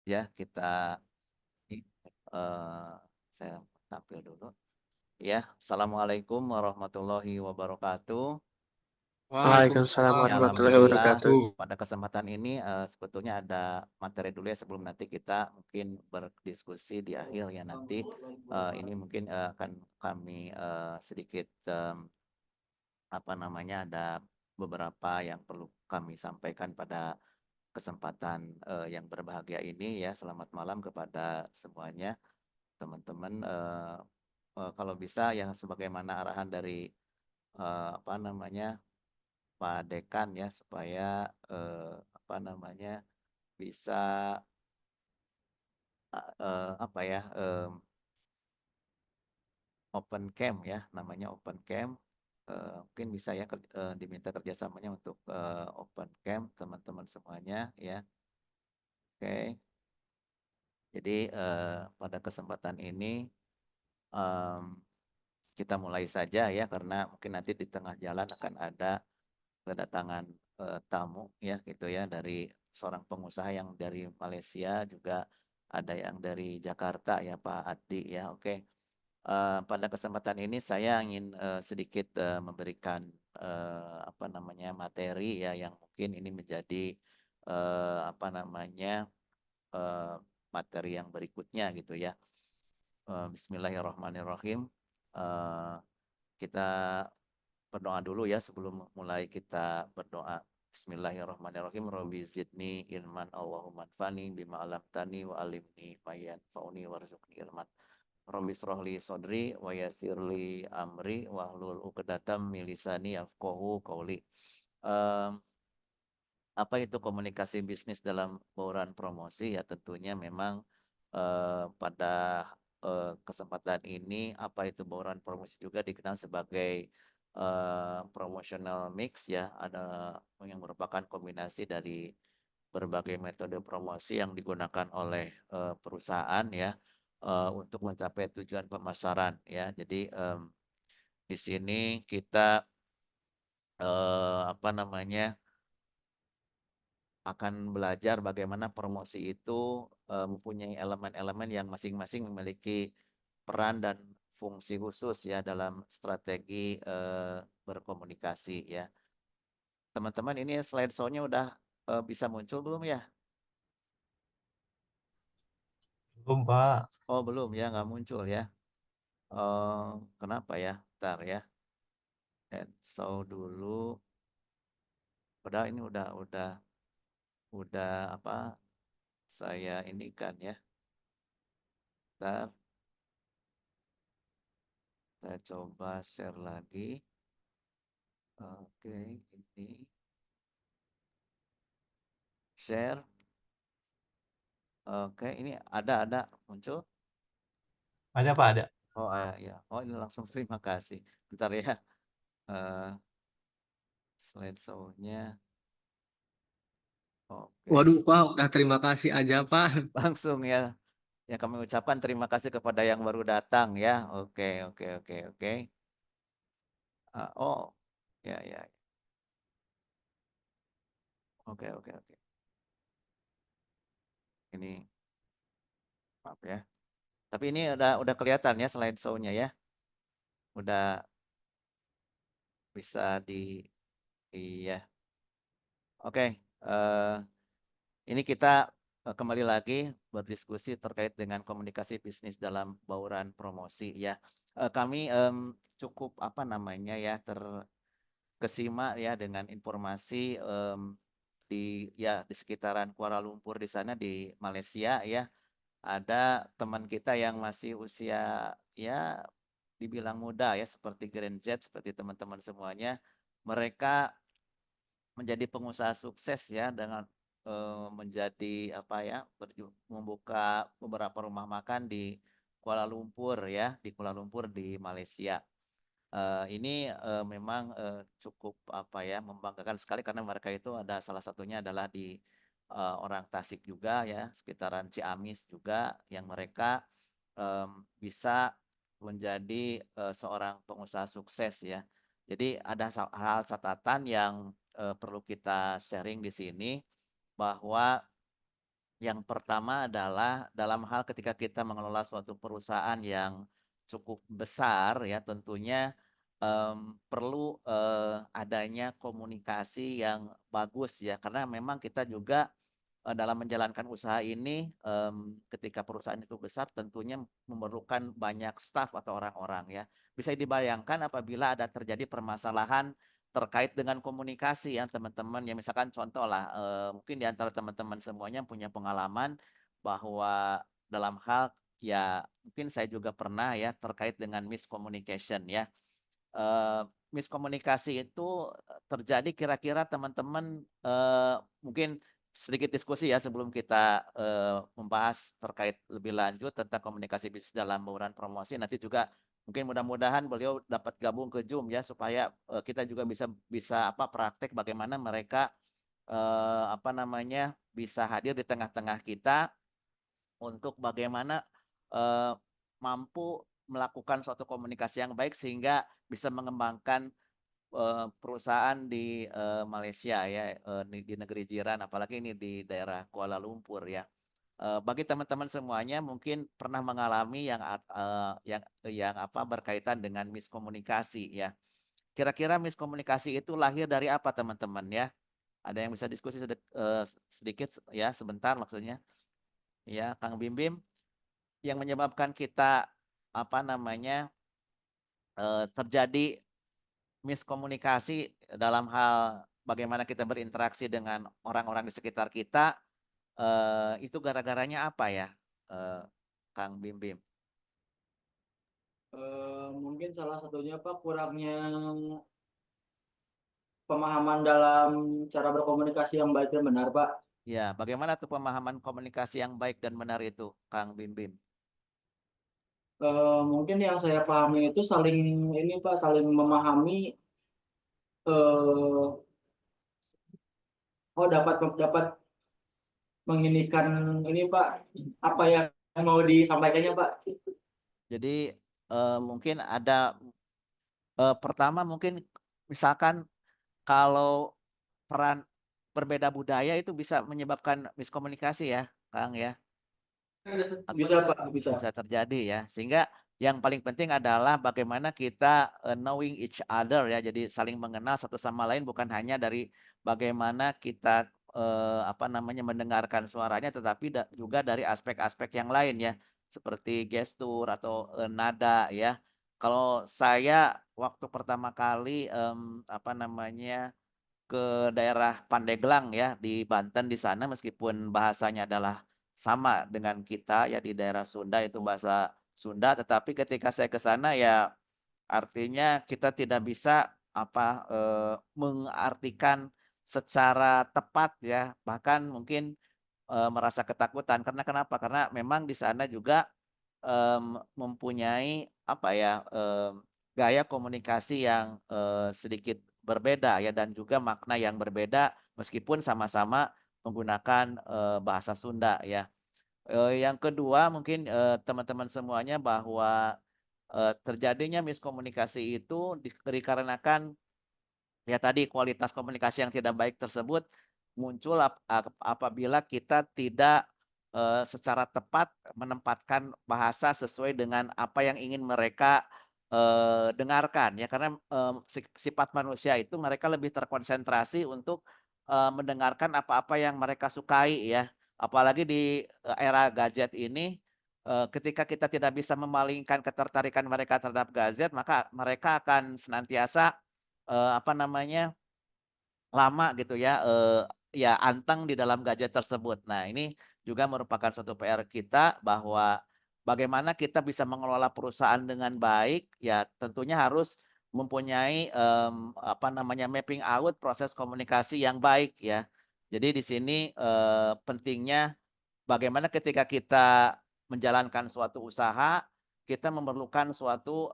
ya kita eh, saya tampil dulu. Ya, Assalamualaikum warahmatullahi wabarakatuh. Waalaikumsalam Ya, warahmatullahi alhamdulillah wabarakatuh. pada kesempatan ini sebetulnya ada materi dulu ya sebelum nanti kita mungkin berdiskusi di akhir ya nanti ini mungkin akan kami sedikit apa namanya ada beberapa yang perlu kami sampaikan pada kesempatan yang berbahagia ini ya. Selamat malam kepada semuanya teman-teman. Kalau bisa yang sebagaimana arahan dari apa namanya Pak Dekan ya supaya apa namanya bisa apa ya open camp ya namanya open camp. Mungkin bisa ya diminta kerjasamanya untuk open camp teman-teman semuanya ya. Oke. Jadi pada kesempatan ini em, kita mulai saja ya karena mungkin nanti di tengah jalan akan ada kedatangan tamu ya gitu ya dari seorang pengusaha yang dari Malaysia juga ada yang dari Jakarta ya Pak Adi ya. Oke. Pada kesempatan ini saya ingin sedikit memberikan apa namanya materi ya yang mungkin ini menjadi apa namanya eh, materi yang berikutnya gitu ya. Bismillahirrahmanirrahim. Eh, kita berdoa dulu ya sebelum mulai kita berdoa. Bismillahirrahmanirrahim. Rabbi zidni ilman Allahumma anfani bima alamtani wa alimni mayan fauni warzuqni ilman. Rabbi srohli sodri wa yassirli amri wahlul uqdatam min lisani yafqahu qauli. Em, apa itu komunikasi bisnis dalam bauran promosi? Ya tentunya memang pada kesempatan ini apa itu bauran promosi juga dikenal sebagai promotional mix ya, ada yang merupakan kombinasi dari berbagai metode promosi yang digunakan oleh perusahaan ya untuk mencapai tujuan pemasaran ya. Jadi di sini kita apa namanya akan belajar bagaimana promosi itu mempunyai elemen-elemen yang masing-masing memiliki peran dan fungsi khusus ya dalam strategi berkomunikasi ya. Teman-teman ini slide show-nya udah bisa muncul belum ya? Belum, Pak. Oh belum ya, nggak muncul ya. Kenapa ya? Ntar ya. And show dulu. Padahal ini udah apa? Saya ini kan ya. Ntar saya coba share lagi. Oke, ini share. Oke, ini ada muncul. Ada, Pak, ada. Oh ya, oh ini langsung terima kasih. Bentar ya, eh slide show-nya. Oke, Waduh, Pak, udah terima kasih aja, Pak. langsung ya. Ya kami ucapkan terima kasih kepada yang baru datang ya. Oke, oke, oke, oke. Oh, ya, ya. Oke, oke, oke. Ini maaf ya. Tapi ini udah kelihatan ya slide show-nya ya. Udah bisa iya. Oke, ini kita kembali lagi berdiskusi terkait dengan komunikasi bisnis dalam bauran promosi ya. Kami cukup apa namanya ya terkesima ya dengan informasi di sekitaran Kuala Lumpur di sana di Malaysia ya. Ada teman kita yang masih usia ya dibilang muda ya seperti Grand Z seperti teman-teman semuanya. Mereka menjadi pengusaha sukses ya dengan menjadi apa ya membuka beberapa rumah makan di Kuala Lumpur ya di Kuala Lumpur di Malaysia. Ini memang cukup apa ya membanggakan sekali karena mereka itu ada salah satunya adalah di orang Tasik juga ya sekitaran Ciamis juga yang mereka bisa menjadi seorang pengusaha sukses ya. Jadi ada hal catatan yang perlu kita sharing di sini bahwa Yang pertama adalah dalam hal ketika kita mengelola suatu perusahaan yang cukup besar ya tentunya, perlu, adanya komunikasi yang bagus ya karena memang kita juga, dalam menjalankan usaha ini, ketika perusahaan itu besar tentunya memerlukan banyak staf atau orang-orang ya. Bisa dibayangkan apabila ada terjadi permasalahan terkait dengan komunikasi ya teman-teman, ya misalkan contoh lah, mungkin di antara teman-teman semuanya punya pengalaman bahwa dalam hal ya mungkin saya juga pernah ya terkait dengan miscommunication ya. Miskomunikasi itu, terjadi kira-kira teman-teman, mungkin sedikit diskusi ya sebelum kita, membahas terkait lebih lanjut tentang komunikasi bisnis dalam bauran promosi, nanti juga mungkin mudah-mudahan beliau dapat gabung ke Zoom ya supaya, kita juga bisa bisa apa, praktek bagaimana mereka, apa namanya, bisa hadir di tengah-tengah kita untuk bagaimana, eee, mampu melakukan suatu komunikasi yang baik sehingga bisa mengembangkan, perusahaan di, Malaysia ya, di negeri jiran apalagi ini di daerah Kuala Lumpur ya. Bagi teman-teman semuanya mungkin pernah mengalami yang apa, berkaitan dengan miskomunikasi ya. Kira-kira miskomunikasi itu lahir dari apa teman-teman ya? Ada yang bisa diskusi sedikit ya sebentar maksudnya? Ya, Kang Bim Bim? Yang menyebabkan kita, apa namanya, terjadi miskomunikasi dalam hal bagaimana kita berinteraksi dengan orang-orang di sekitar kita, itu gara-garanya apa ya, Kang Bim Bim? Mungkin salah satunya Pak, kurangnya pemahaman dalam cara berkomunikasi yang baik dan benar Pak. Ya, bagaimana tuh pemahaman komunikasi yang baik dan benar itu, Kang Bim Bim? Mungkin yang saya pahami itu saling ini Pak, saling memahami, eee, dapat dapat menginikan ini Pak, apa yang mau disampaikannya Pak. Jadi, mungkin ada, pertama mungkin misalkan kalau peran berbeda budaya itu bisa menyebabkan miskomunikasi ya, Kang, ya? Bisa Pak, bisa. Bisa terjadi ya. Sehingga yang paling penting adalah bagaimana kita, knowing each other ya, jadi saling mengenal satu sama lain bukan hanya dari bagaimana kita, apa namanya, mendengarkan suaranya, tetapi juga dari aspek-aspek yang lain ya, seperti gestur atau, nada ya. Kalau saya waktu pertama kali, apa namanya, ke daerah Pandeglang ya, di Banten di sana meskipun bahasanya adalah sama dengan kita ya di daerah Sunda itu bahasa Sunda, tetapi ketika saya ke sana ya artinya kita tidak bisa apa, mengartikan secara tepat ya, bahkan mungkin, merasa ketakutan karena kenapa? Karena memang di sana juga, mempunyai apa ya, gaya komunikasi yang, sedikit berbeda ya dan juga makna yang berbeda meskipun sama-sama menggunakan, bahasa Sunda ya. Yang kedua mungkin, teman-teman semuanya bahwa, terjadinya miskomunikasi itu dikarenakan ya tadi kualitas komunikasi yang tidak baik tersebut muncul apabila kita tidak, secara tepat menempatkan bahasa sesuai dengan apa yang ingin mereka, dengarkan ya karena, sifat manusia itu mereka lebih terkonsentrasi untuk, mendengarkan apa-apa yang mereka sukai ya. Apalagi di, era gadget ini, ketika kita tidak bisa memalingkan ketertarikan mereka terhadap gadget maka mereka akan senantiasa apa namanya, lama gitu ya, ya anteng di dalam gadget tersebut. Nah, ini juga merupakan suatu PR kita bahwa bagaimana kita bisa mengelola perusahaan dengan baik, ya tentunya harus mempunyai, apa namanya, mapping out proses komunikasi yang baik ya. Jadi di sini, pentingnya bagaimana ketika kita menjalankan suatu usaha, kita memerlukan suatu,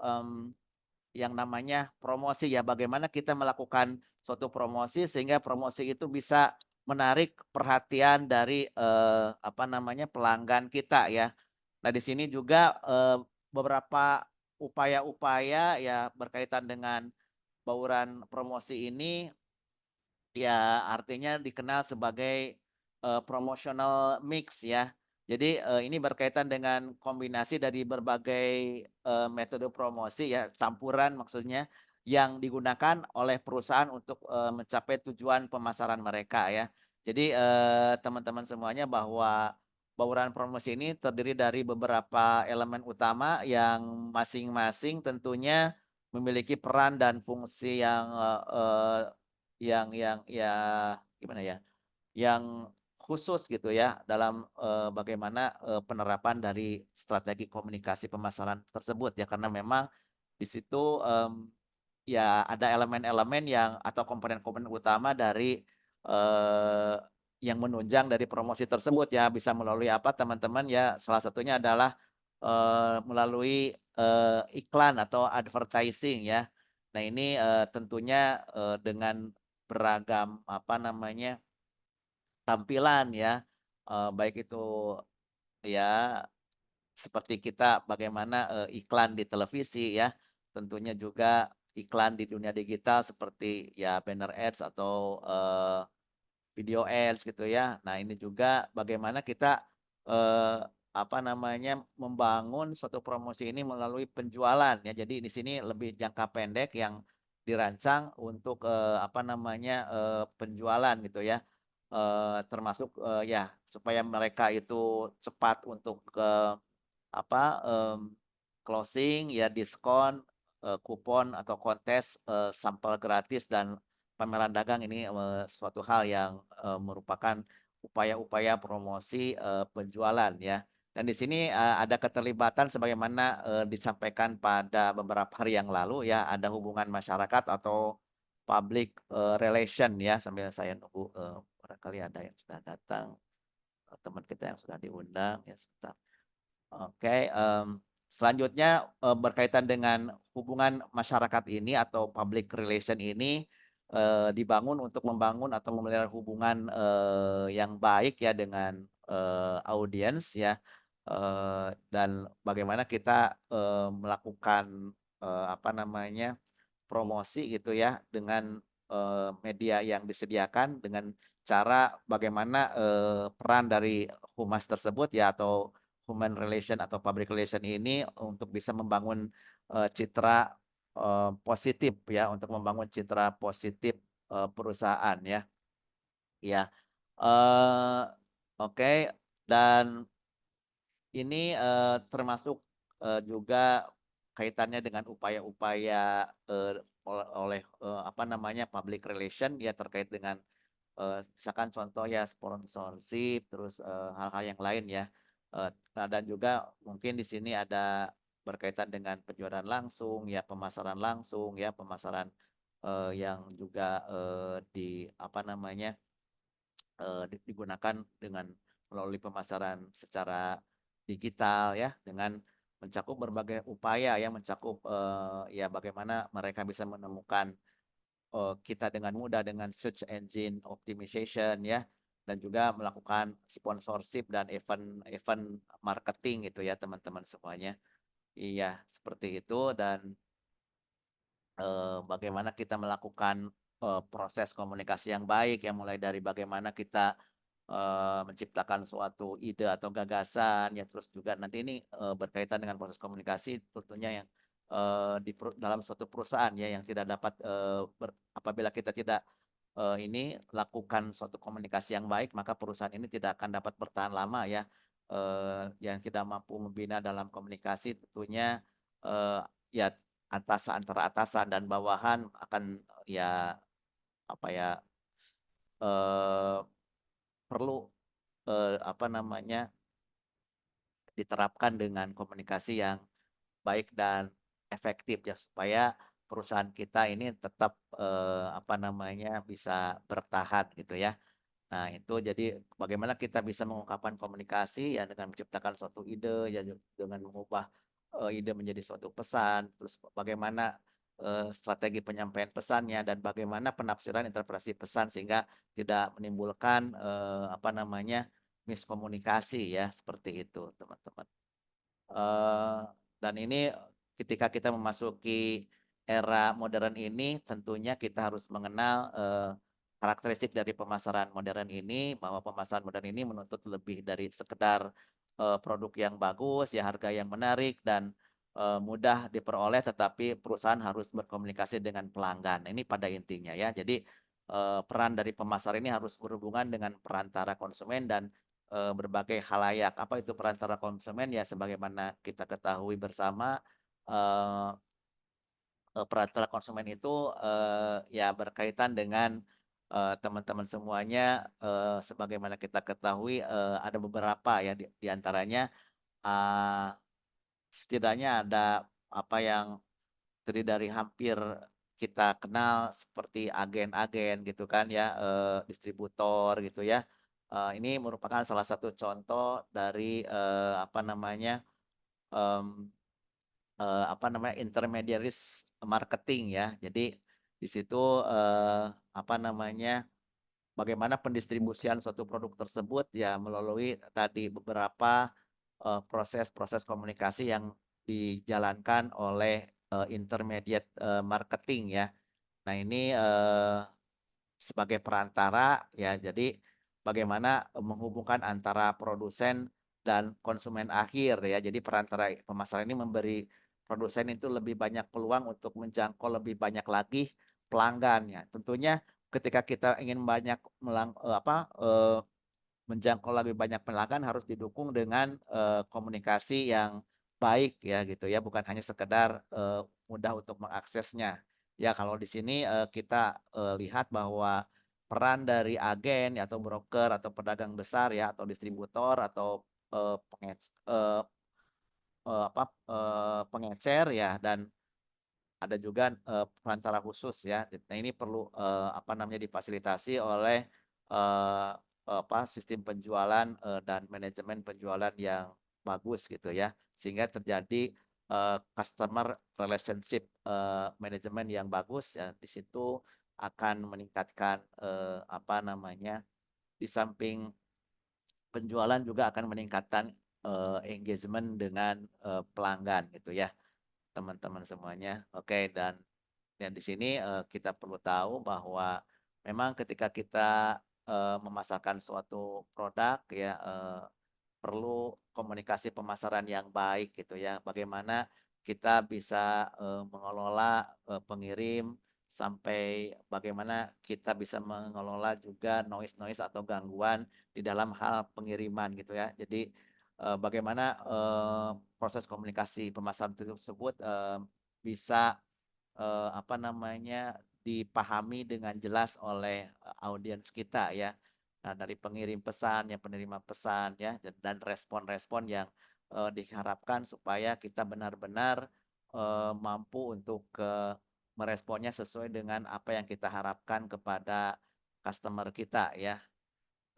yang namanya promosi ya, bagaimana kita melakukan suatu promosi sehingga promosi itu bisa menarik perhatian dari, apa namanya, pelanggan kita ya. Nah di sini juga, beberapa upaya-upaya ya berkaitan dengan bauran promosi ini, ya artinya dikenal sebagai, promotional mix ya. Jadi, ini berkaitan dengan kombinasi dari berbagai, metode promosi ya, campuran maksudnya, yang digunakan oleh perusahaan untuk, mencapai tujuan pemasaran mereka ya. Jadi, teman-teman semuanya bahwa bauran promosi ini terdiri dari beberapa elemen utama yang masing-masing tentunya memiliki peran dan fungsi yang, yang ya gimana ya, yang khusus gitu ya dalam, bagaimana, penerapan dari strategi komunikasi pemasaran tersebut ya. Karena memang di situ, ya ada elemen-elemen yang atau komponen-komponen utama dari, eee, yang menunjang dari promosi tersebut ya. Bisa melalui apa teman-teman ya, salah satunya adalah, melalui, iklan atau advertising ya. Nah ini, tentunya, dengan beragam apa namanya, tampilan ya, baik itu ya seperti kita bagaimana, iklan di televisi ya, tentunya juga iklan di dunia digital seperti ya banner ads atau, video ads gitu ya. Nah ini juga bagaimana kita, eee, apa namanya, membangun suatu promosi ini melalui penjualan ya. Jadi di sini lebih jangka pendek yang dirancang untuk, apa namanya, penjualan gitu ya. Termasuk, ya supaya mereka itu cepat untuk, apa, closing, ya diskon, kupon atau kontes, sampel gratis dan pameran dagang ini, suatu hal yang, merupakan upaya-upaya promosi, penjualan ya. Dan di sini, ada keterlibatan sebagaimana, disampaikan pada beberapa hari yang lalu ya, ada hubungan masyarakat atau public, relation ya, sambil saya nunggu, barangkali ada yang sudah datang, teman kita yang sudah diundang, ya sebentar. Oke, selanjutnya, berkaitan dengan hubungan masyarakat ini atau public relation ini, dibangun untuk membangun atau memelihara hubungan, yang baik ya dengan, audiens ya, dan bagaimana kita, melakukan, apa namanya, promosi gitu ya dengan, media yang disediakan dengan cara bagaimana, peran dari humas tersebut ya atau human relation atau public relation ini untuk bisa membangun, citra, positif ya, untuk membangun citra positif, perusahaan ya. Ya, eee, oke dan ini, termasuk, juga kaitannya dengan upaya-upaya, oleh, apa namanya, public relation ya terkait dengan, misalkan contoh ya sponsorship, terus, hal-hal yang lain ya. Nah dan juga mungkin di sini ada berkaitan dengan penjualan langsung, ya pemasaran langsung ya, pemasaran, yang juga, di apa namanya, digunakan dengan melalui pemasaran secara digital ya, dengan mencakup berbagai upaya ya, mencakup, ya bagaimana mereka bisa menemukan, kita dengan mudah dengan search engine optimization ya, dan juga melakukan sponsorship dan event-event marketing gitu ya teman-teman semuanya. Iya, seperti itu dan bagaimana kita melakukan, proses komunikasi yang baik ya, mulai dari bagaimana kita, menciptakan suatu ide atau gagasan, ya terus juga nanti ini, berkaitan dengan proses komunikasi tentunya yang, di dalam suatu perusahaan ya yang tidak dapat, apabila kita tidak, ini lakukan suatu komunikasi yang baik, maka perusahaan ini tidak akan dapat bertahan lama ya, yang tidak mampu membina dalam komunikasi tentunya, ya antara atasan dan bawahan akan ya, apa ya, eee, perlu, apa namanya, diterapkan dengan komunikasi yang baik dan efektif ya, supaya perusahaan kita ini tetap, apa namanya, bisa bertahan gitu ya. Nah, itu jadi bagaimana kita bisa mengungkapkan komunikasi ya dengan menciptakan suatu ide, ya dengan mengubah, ide menjadi suatu pesan, terus bagaimana, strategi penyampaian pesannya dan bagaimana penafsiran interpretasi pesan sehingga tidak menimbulkan, apa namanya, miskomunikasi ya, seperti itu teman-teman. Eee, dan ini ketika kita memasuki era modern ini tentunya kita harus mengenal, karakteristik dari pemasaran modern ini, bahwa pemasaran modern ini menuntut lebih dari sekedar produk yang bagus, ya harga yang menarik dan mudah diperoleh, tetapi perusahaan harus berkomunikasi dengan pelanggan. Ini pada intinya ya. Jadi peran dari pemasar ini harus berhubungan dengan perantara konsumen dan berbagai khalayak. Apa itu perantara konsumen? Ya sebagaimana kita ketahui bersama, eee perantara konsumen itu ya berkaitan dengan teman-teman semuanya, sebagaimana kita ketahui ada beberapa ya di antaranya, eee, setidaknya ada apa yang terdiri dari hampir kita kenal seperti agen-agen gitu kan ya, distributor gitu ya. Ini merupakan salah satu contoh dari apa namanya, mmm apa namanya, intermediaries marketing ya. Jadi di situ, apa namanya, bagaimana pendistribusian suatu produk tersebut ya melalui tadi beberapa, proses-proses komunikasi yang dijalankan oleh intermediate marketing ya. Nah ini, sebagai perantara ya, jadi bagaimana menghubungkan antara produsen dan konsumen akhir ya. Jadi perantara pemasaran ini memberi produsen itu lebih banyak peluang untuk menjangkau lebih banyak lagi pelanggan ya. Tentunya ketika kita ingin banyak menjangkau lebih banyak pelanggan harus didukung dengan komunikasi yang baik ya gitu ya, bukan hanya sekedar mudah untuk mengaksesnya. Ya kalau di sini kita lihat bahwa peran dari agen ya, atau broker atau pedagang besar ya, atau distributor atau eh, pengec- eh, pengecer ya, dan ada juga perantara khusus ya. Nah ini perlu apa namanya, difasilitasi oleh eee, sistem penjualan dan manajemen penjualan yang bagus gitu ya. Sehingga terjadi customer relationship manajemen yang bagus ya. Di situ akan meningkatkan apa namanya, di samping penjualan juga akan meningkatkan engagement dengan pelanggan gitu ya, teman-teman semuanya. Oke, dan di sini kita perlu tahu bahwa memang ketika kita memasarkan suatu produk ya, perlu komunikasi pemasaran yang baik gitu ya. Bagaimana kita bisa mengelola pengirim, sampai bagaimana kita bisa mengelola juga noise-noise atau gangguan di dalam hal pengiriman gitu ya. Jadi bagaimana proses komunikasi pemasaran tersebut bisa apa namanya, dipahami dengan jelas oleh audiens kita ya. Nah, dari pengirim pesan, yang penerima pesan ya, dan respon-respon yang diharapkan supaya kita benar-benar mampu untuk meresponnya sesuai dengan apa yang kita harapkan kepada customer kita ya.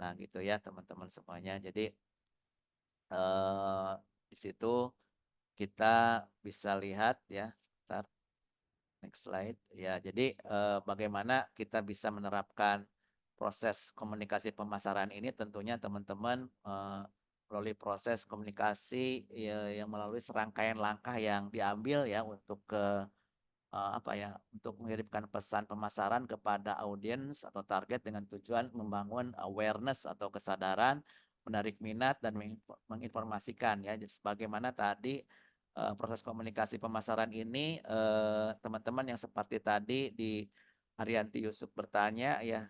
Nah, gitu ya teman-teman semuanya. Jadi di situ kita bisa lihat ya, sebentar. Next slide. Ya, jadi bagaimana kita bisa menerapkan proses komunikasi pemasaran ini, tentunya teman-teman melalui proses komunikasi ya, yang melalui serangkaian langkah yang diambil ya untuk apa ya, untuk mengirimkan pesan pemasaran kepada audiens atau target dengan tujuan membangun awareness atau kesadaran, menarik minat dan menginformasikan ya. Jadi sebagaimana tadi proses komunikasi pemasaran ini teman-teman yang seperti tadi di Arianti Yusuf bertanya ya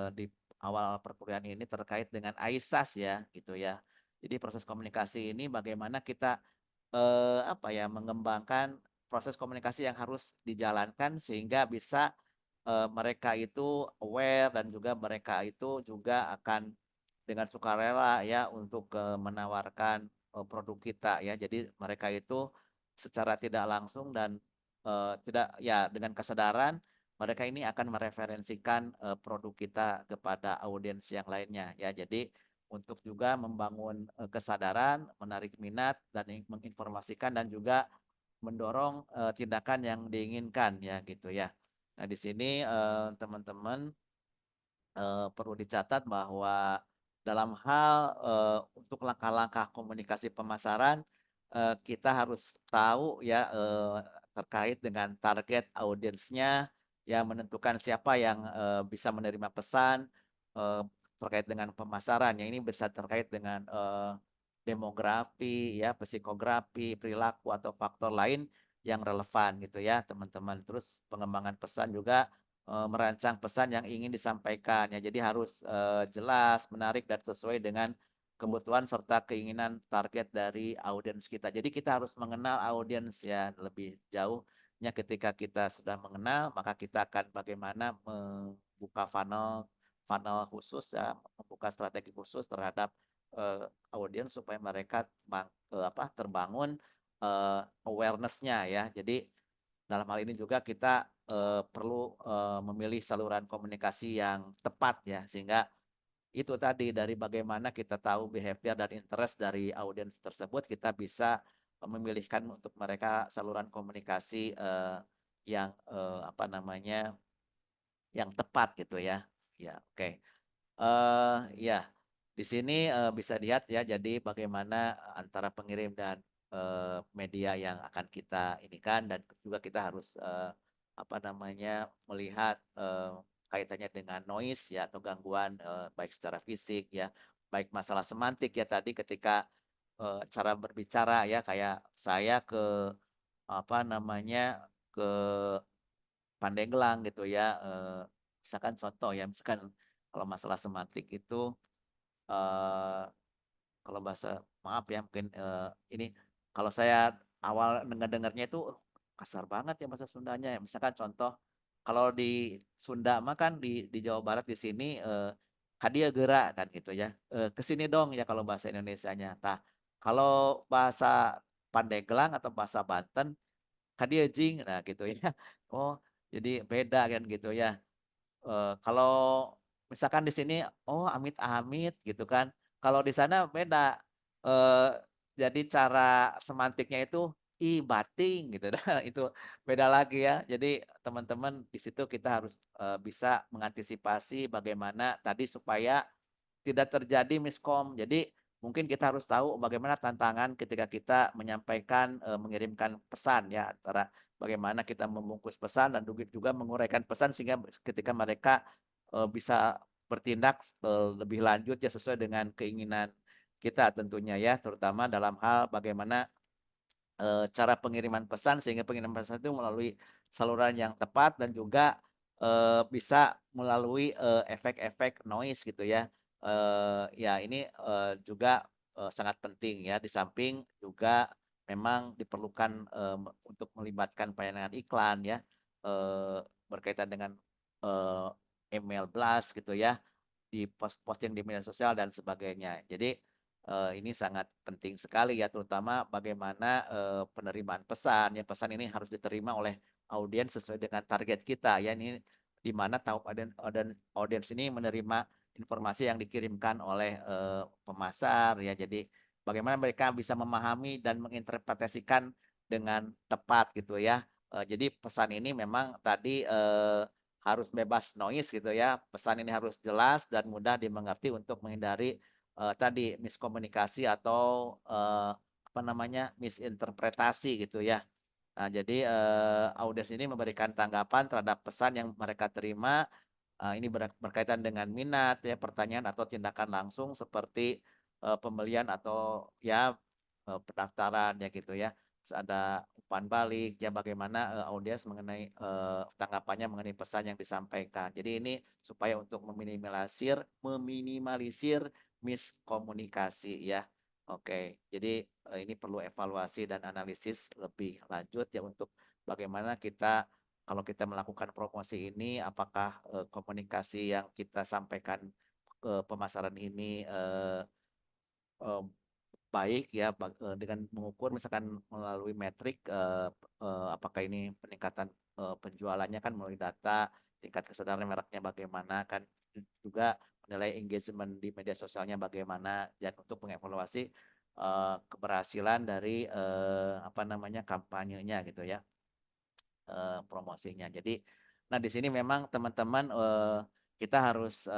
di awal perkuliahan ini terkait dengan AISAS ya gitu ya. Jadi proses komunikasi ini bagaimana kita apa ya, mengembangkan proses komunikasi yang harus dijalankan sehingga bisa mereka itu aware dan juga mereka itu juga akan dengan sukarela ya untuk menawarkan produk kita ya. Jadi mereka itu secara tidak langsung dan tidak ya, dengan kesadaran mereka ini akan mereferensikan produk kita kepada audiens yang lainnya ya. Jadi untuk juga membangun kesadaran, menarik minat dan menginformasikan dan juga mendorong tindakan yang diinginkan ya gitu ya. Nah di sini teman-teman perlu dicatat bahwa dalam hal untuk langkah-langkah komunikasi pemasaran kita harus tahu ya terkait dengan target audiensnya, ya menentukan siapa yang bisa menerima pesan terkait dengan pemasaran. Yang ini bisa terkait dengan demografi, ya, psikografi, perilaku atau faktor lain yang relevan gitu ya, teman-teman. Terus pengembangan pesan juga merancang pesan yang ingin disampaikan ya. Jadi harus jelas, menarik dan sesuai dengan kebutuhan serta keinginan target dari audiens kita. Jadi kita harus mengenal audiens ya lebih jauh. Ketika kita sudah mengenal, maka kita akan bagaimana membuka funnel funnel khusus ya, membuka strategi khusus terhadap audiens supaya mereka terbangun awareness-nya ya. Jadi dalam hal ini juga kita perlu memilih saluran komunikasi yang tepat ya, sehingga itu tadi dari bagaimana kita tahu behavior dan interest dari audiens tersebut, kita bisa memilihkan untuk mereka saluran komunikasi yang yang tepat gitu ya. Ya, oke. Ya, di sini bisa dilihat ya, jadi bagaimana antara pengirim dan media yang akan kita inikan, dan juga kita harus melihat kaitannya dengan noise ya atau gangguan baik secara fisik ya, baik masalah semantik ya tadi ketika cara berbicara ya, kayak saya ke ke Pandeglang gitu ya, misalkan contoh ya, misalkan kalau masalah semantik itu eh, kalau bahasa maaf ya mungkin ini kalau saya awal dengarnya itu kasar banget ya bahasa Sundanya ya. Misalkan contoh kalau di Sunda mah kan di Jawa Barat di sini kadia geura kan gitu ya. Ke sini dong ya kalau bahasa Indonesianya. Tah, kalau bahasa Pandeglang atau bahasa Banten kadia jing nah gitu ya. Oh, jadi beda kan gitu ya. Kalau misalkan di sini, oh amit-amit gitu kan. Kalau di sana beda. Eh, jadi cara semantiknya itu i bating gitu. Nah, itu beda lagi ya. Jadi teman-teman di situ kita harus bisa mengantisipasi bagaimana tadi supaya tidak terjadi miskom. Jadi mungkin kita harus tahu bagaimana tantangan ketika kita menyampaikan, mengirimkan pesan ya, antara bagaimana kita membungkus pesan dan juga menguraikan pesan sehingga ketika mereka bisa bertindak lebih lanjut ya sesuai dengan keinginan kita tentunya ya, terutama dalam hal bagaimana cara pengiriman pesan sehingga pengiriman pesan itu melalui saluran yang tepat dan juga bisa melalui efek-efek noise gitu ya. Ya ini juga sangat penting ya, di samping juga memang diperlukan untuk melibatkan pelayanan iklan ya, berkaitan dengan eh, email blast gitu ya, di posting di media sosial dan sebagainya. Jadi ini sangat penting sekali ya, terutama bagaimana penerimaan pesan. Ya, pesan ini harus diterima oleh audiens sesuai dengan target kita. Ya, ini di mana tahu audiens ini menerima informasi yang dikirimkan oleh pemasar. Ya, jadi bagaimana mereka bisa memahami dan menginterpretasikan dengan tepat gitu ya. Jadi pesan ini memang tadi harus bebas noise gitu ya. Pesan ini harus jelas dan mudah dimengerti untuk menghindari tadi miskomunikasi atau misinterpretasi gitu ya. Nah, jadi audiens ini memberikan tanggapan terhadap pesan yang mereka terima. Ini berkaitan dengan minat ya, pertanyaan atau tindakan langsung seperti pembelian atau ya pendaftaran ya gitu ya. Terus ada umpan balik ya, bagaimana audiens mengenai tanggapannya mengenai pesan yang disampaikan. Jadi ini supaya untuk meminimalisir miskomunikasi ya. Oke, jadi ini perlu evaluasi dan analisis lebih lanjut ya untuk bagaimana kita kalau kita melakukan promosi ini, apakah komunikasi yang kita sampaikan ke pemasaran ini eh, baik ya, dengan mengukur misalkan melalui metrik apakah ini peningkatan penjualannya kan melalui data, tingkat kesadaran mereknya bagaimana kan, juga menilai engagement di media sosialnya bagaimana, dan untuk mengevaluasi keberhasilan dari kampanyenya gitu ya, promosinya. Jadi, nah di sini memang teman-teman kita harus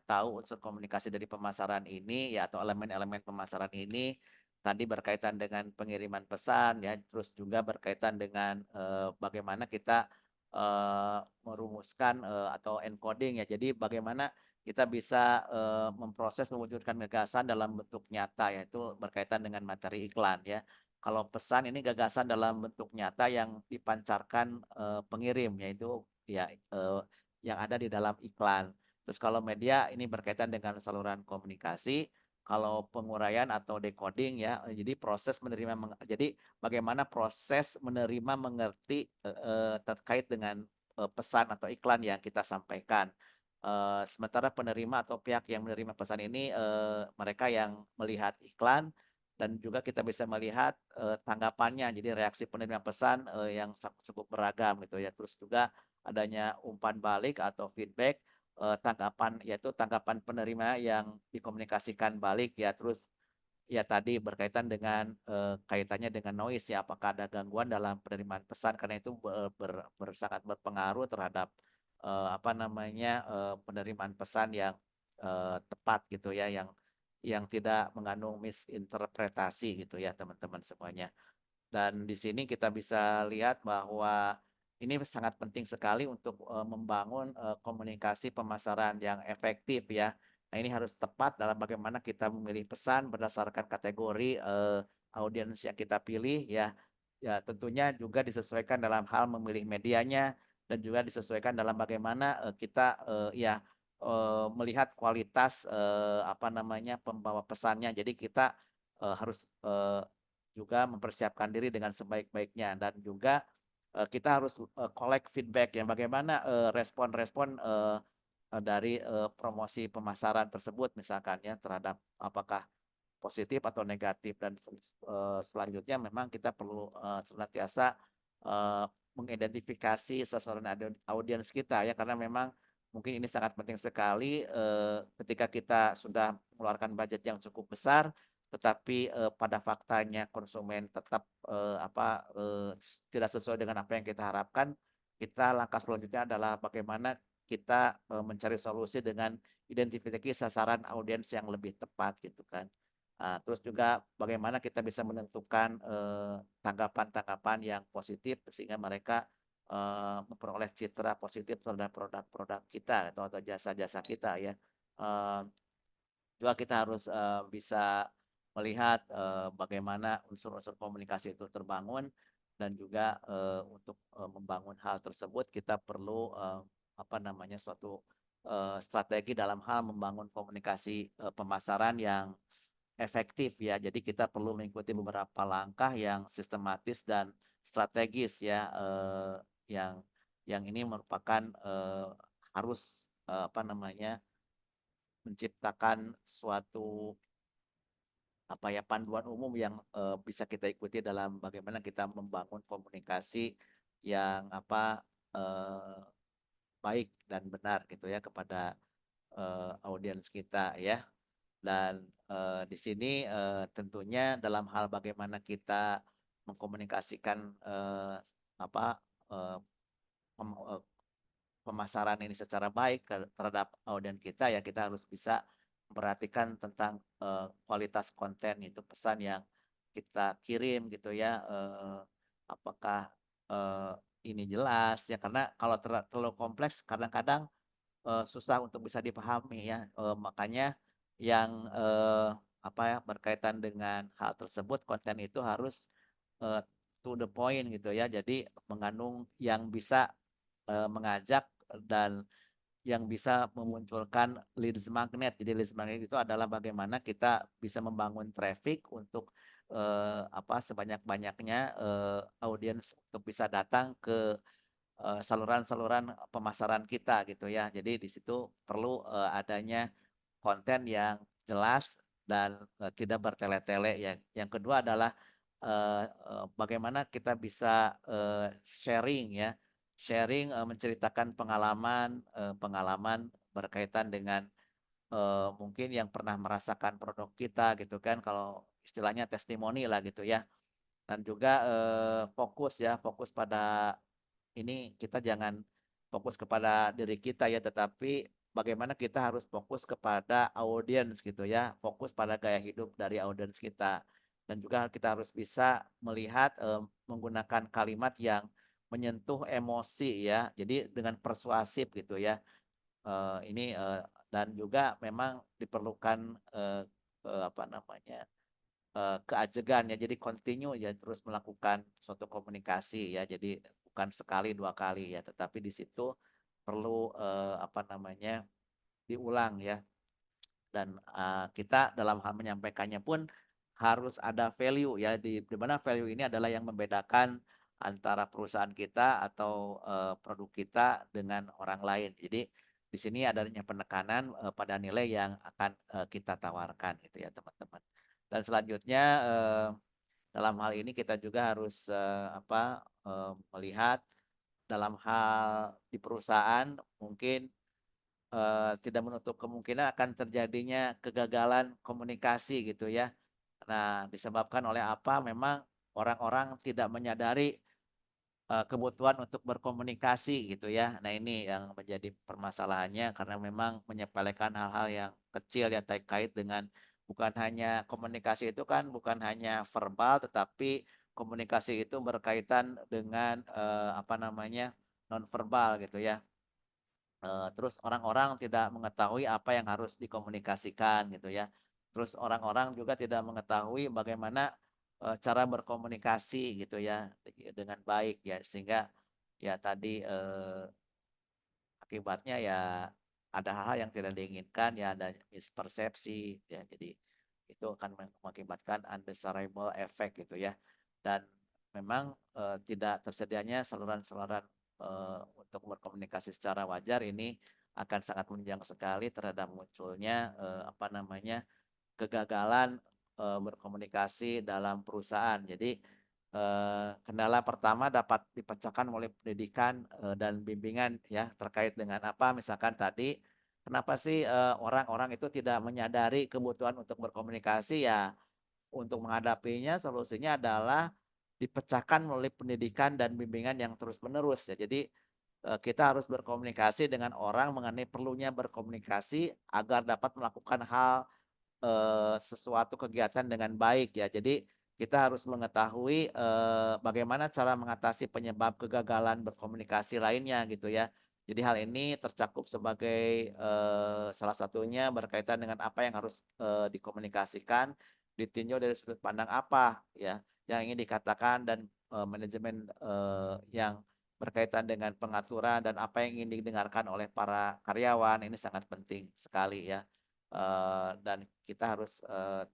tahu unsur komunikasi dari pemasaran ini ya, atau elemen-elemen pemasaran ini tadi berkaitan dengan pengiriman pesan ya, terus juga berkaitan dengan bagaimana kita merumuskan atau encoding ya. Jadi bagaimana kita bisa memproses mewujudkan gagasan dalam bentuk nyata, yaitu berkaitan dengan materi iklan ya. Kalau pesan ini gagasan dalam bentuk nyata yang dipancarkan pengirim, yaitu ya yang ada di dalam iklan. Terus kalau media ini berkaitan dengan saluran komunikasi, kalau penguraian atau decoding ya, jadi proses menerima jadi bagaimana proses menerima mengerti terkait dengan pesan atau iklan yang kita sampaikan. Sementara penerima atau pihak yang menerima pesan ini mereka yang melihat iklan dan juga kita bisa melihat tanggapannya. Jadi reaksi penerima pesan yang cukup beragam gitu ya. Terus juga adanya umpan balik atau feedback, tanggapan yaitu tanggapan penerima yang dikomunikasikan balik ya. Terus ya tadi berkaitan dengan kaitannya dengan noise ya, apakah ada gangguan dalam penerimaan pesan karena itu sangat berpengaruh terhadap apa namanya penerimaan pesan yang tepat gitu ya, yang tidak mengandung misinterpretasi gitu ya teman-teman semuanya. Dan di sini kita bisa lihat bahwa ini sangat penting sekali untuk membangun komunikasi pemasaran yang efektif ya. Nah, ini harus tepat dalam bagaimana kita memilih pesan berdasarkan kategori audiens yang kita pilih ya. Ya, tentunya juga disesuaikan dalam hal memilih medianya dan juga disesuaikan dalam bagaimana kita ya melihat kualitas apa namanya pembawa pesannya. Jadi kita harus juga mempersiapkan diri dengan sebaik-baiknya dan juga kita harus collect feedback yang bagaimana respon-respon dari promosi pemasaran tersebut misalkan ya terhadap apakah positif atau negatif dan selanjutnya memang kita perlu senantiasa eh, mengidentifikasi sasaran audiens kita ya karena memang mungkin ini sangat penting sekali ketika kita sudah mengeluarkan budget yang cukup besar tetapi pada faktanya konsumen tetap tidak sesuai dengan apa yang kita harapkan, kita langkah selanjutnya adalah bagaimana kita mencari solusi dengan identifikasi sasaran audiens yang lebih tepat gitu kan. Terus juga bagaimana kita bisa menentukan tanggapan-tanggapan yang positif sehingga mereka memperoleh citra positif terhadap produk-produk kita atau jasa-jasa kita ya. Eh, Juga kita harus bisa melihat bagaimana unsur-unsur komunikasi itu terbangun dan juga untuk membangun hal tersebut kita perlu apa namanya suatu strategi dalam hal membangun komunikasi pemasaran yang efektif ya. Jadi kita perlu mengikuti beberapa langkah yang sistematis dan strategis ya yang ini merupakan harus apa namanya menciptakan suatu apa ya panduan umum yang bisa kita ikuti dalam bagaimana kita membangun komunikasi yang apa eh, baik dan benar gitu ya kepada audiens kita ya. Dan di sini tentunya dalam hal bagaimana kita mengkomunikasikan apa eh, pemasaran ini secara baik terhadap audiens kita ya kita harus bisa memperhatikan tentang kualitas konten itu pesan yang kita kirim gitu ya apakah eh, ini jelas ya karena kalau terlalu kompleks kadang-kadang susah untuk bisa dipahami ya makanya yang apa ya berkaitan dengan hal tersebut konten itu harus eh, to the point gitu ya jadi mengandung yang bisa mengajak dan yang bisa memunculkan leads magnet. Jadi leads magnet itu adalah bagaimana kita bisa membangun traffic untuk apa sebanyak-banyaknya audiens untuk bisa datang ke saluran-saluran pemasaran kita gitu ya. Jadi di situ perlu adanya konten yang jelas dan tidak bertele-tele ya. Yang kedua adalah bagaimana kita bisa sharing ya sharing menceritakan pengalaman berkaitan dengan mungkin yang pernah merasakan produk kita gitu kan kalau istilahnya testimoni lah gitu ya dan juga fokus pada ini kita jangan fokus kepada diri kita ya tetapi bagaimana kita harus fokus kepada audiens gitu ya fokus pada gaya hidup dari audiens kita dan juga kita harus bisa melihat menggunakan kalimat yang menyentuh emosi ya. Jadi dengan persuasif gitu ya. Ini dan juga memang diperlukan apa namanya keajegan ya. Jadi continue ya terus melakukan suatu komunikasi ya. Jadi bukan sekali dua kali ya, tetapi di situ perlu apa namanya diulang ya. Dan kita dalam hal menyampaikannya pun harus ada value ya, di mana value ini adalah yang membedakan antara perusahaan kita atau produk kita dengan orang lain. Jadi di sini adanya penekanan pada nilai yang akan kita tawarkan gitu ya teman-teman. Dan selanjutnya dalam hal ini kita juga harus melihat dalam hal di perusahaan mungkin tidak menutup kemungkinan akan terjadinya kegagalan komunikasi gitu ya. Nah, disebabkan oleh apa? Memang orang-orang tidak menyadari kebutuhan untuk berkomunikasi gitu ya. Nah, ini yang menjadi permasalahannya karena memang menyepelekan hal-hal yang kecil yang terkait dengan bukan hanya komunikasi itu kan bukan hanya verbal tetapi komunikasi itu berkaitan dengan apa namanya non verbal gitu ya. Terus orang-orang tidak mengetahui apa yang harus dikomunikasikan gitu ya. Terus orang-orang juga tidak mengetahui bagaimana cara berkomunikasi gitu ya dengan baik ya sehingga ya tadi akibatnya ya ada hal-hal yang tidak diinginkan ya ada mispersepsi ya jadi itu akan mengakibatkan undesirable effect gitu ya dan memang tidak tersedianya saluran-saluran untuk berkomunikasi secara wajar ini akan sangat menunjang sekali terhadap munculnya apa namanya kegagalan berkomunikasi dalam perusahaan. Jadi kendala pertama dapat dipecahkan oleh pendidikan dan bimbingan ya terkait dengan apa misalkan tadi kenapa sih orang-orang itu tidak menyadari kebutuhan untuk berkomunikasi ya untuk menghadapinya solusinya adalah dipecahkan melalui pendidikan dan bimbingan yang terus-menerus ya. Jadi kita harus berkomunikasi dengan orang mengenai perlunya berkomunikasi agar dapat melakukan hal sesuatu kegiatan dengan baik ya. Jadi kita harus mengetahui bagaimana cara mengatasi penyebab kegagalan berkomunikasi lainnya gitu ya. Jadi hal ini tercakup sebagai salah satunya berkaitan dengan apa yang harus dikomunikasikan, ditinjau dari sudut pandang apa ya yang ingin dikatakan dan manajemen yang berkaitan dengan pengaturan dan apa yang ingin didengarkan oleh para karyawan ini sangat penting sekali ya. Dan kita harus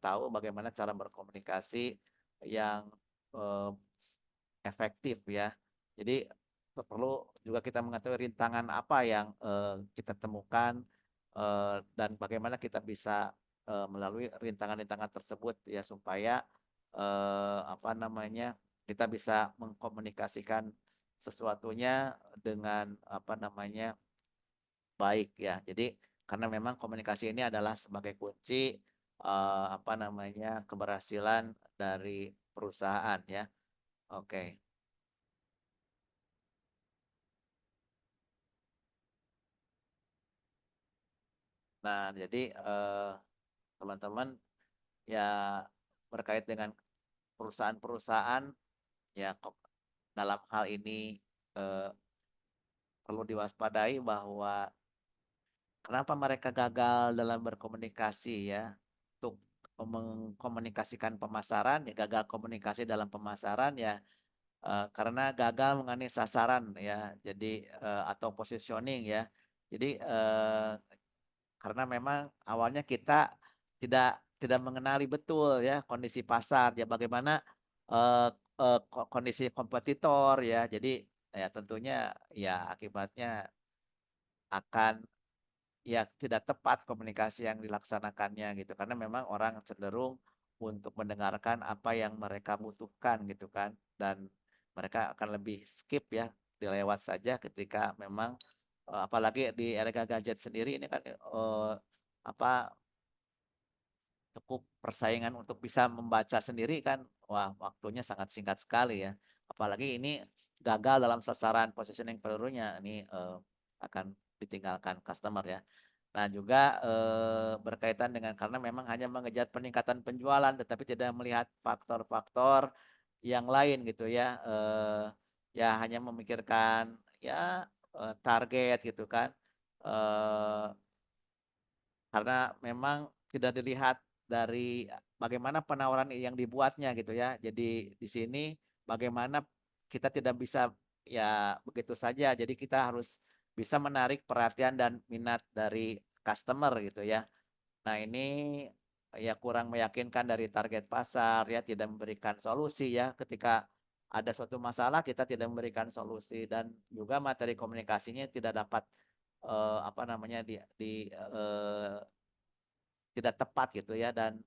tahu bagaimana cara berkomunikasi yang eee, efektif ya. Jadi perlu juga kita mengetahui rintangan apa yang kita temukan dan bagaimana kita bisa melalui rintangan-rintangan tersebut ya supaya apa namanya kita bisa mengkomunikasikan sesuatunya dengan apa namanya baik ya. Jadi karena memang komunikasi ini adalah sebagai kunci apa namanya keberhasilan dari perusahaan ya. Oke. Nah, jadi teman-teman ya berkait dengan perusahaan-perusahaan ya dalam hal ini eh, perlu diwaspadai bahwa kenapa mereka gagal dalam berkomunikasi ya untuk mengkomunikasikan pemasaran ya gagal komunikasi dalam pemasaran ya karena gagal mengenai sasaran ya, jadi atau positioning ya. Jadi karena memang awalnya kita tidak mengenali betul ya kondisi pasar ya bagaimana eh, kondisi kompetitor ya. Jadi ya tentunya ya akibatnya akan ya tidak tepat komunikasi yang dilaksanakannya gitu karena memang orang cenderung untuk mendengarkan apa yang mereka butuhkan gitu kan dan mereka akan lebih skip ya dilewat saja ketika memang apalagi di era gadget sendiri ini kan apa cukup persaingan untuk bisa membaca sendiri kan, wah waktunya sangat singkat sekali ya. Apalagi ini gagal dalam sasaran positioning pelurunya, ini akan ditinggalkan customer ya. Nah juga berkaitan dengan karena memang hanya mengejar peningkatan penjualan, tetapi tidak melihat faktor-faktor yang lain gitu ya. ya hanya memikirkan ya target gitu kan. Eh, karena memang tidak dilihat dari bagaimana penawaran yang dibuatnya gitu ya. Jadi di sini bagaimana kita tidak bisa ya begitu saja. Jadi kita harus bisa menarik perhatian dan minat dari customer gitu ya. Nah, ini ya kurang meyakinkan dari target pasar ya, tidak memberikan solusi ya. Ketika ada suatu masalah kita tidak memberikan solusi dan juga materi komunikasinya tidak dapat apa namanya tidak tepat gitu ya dan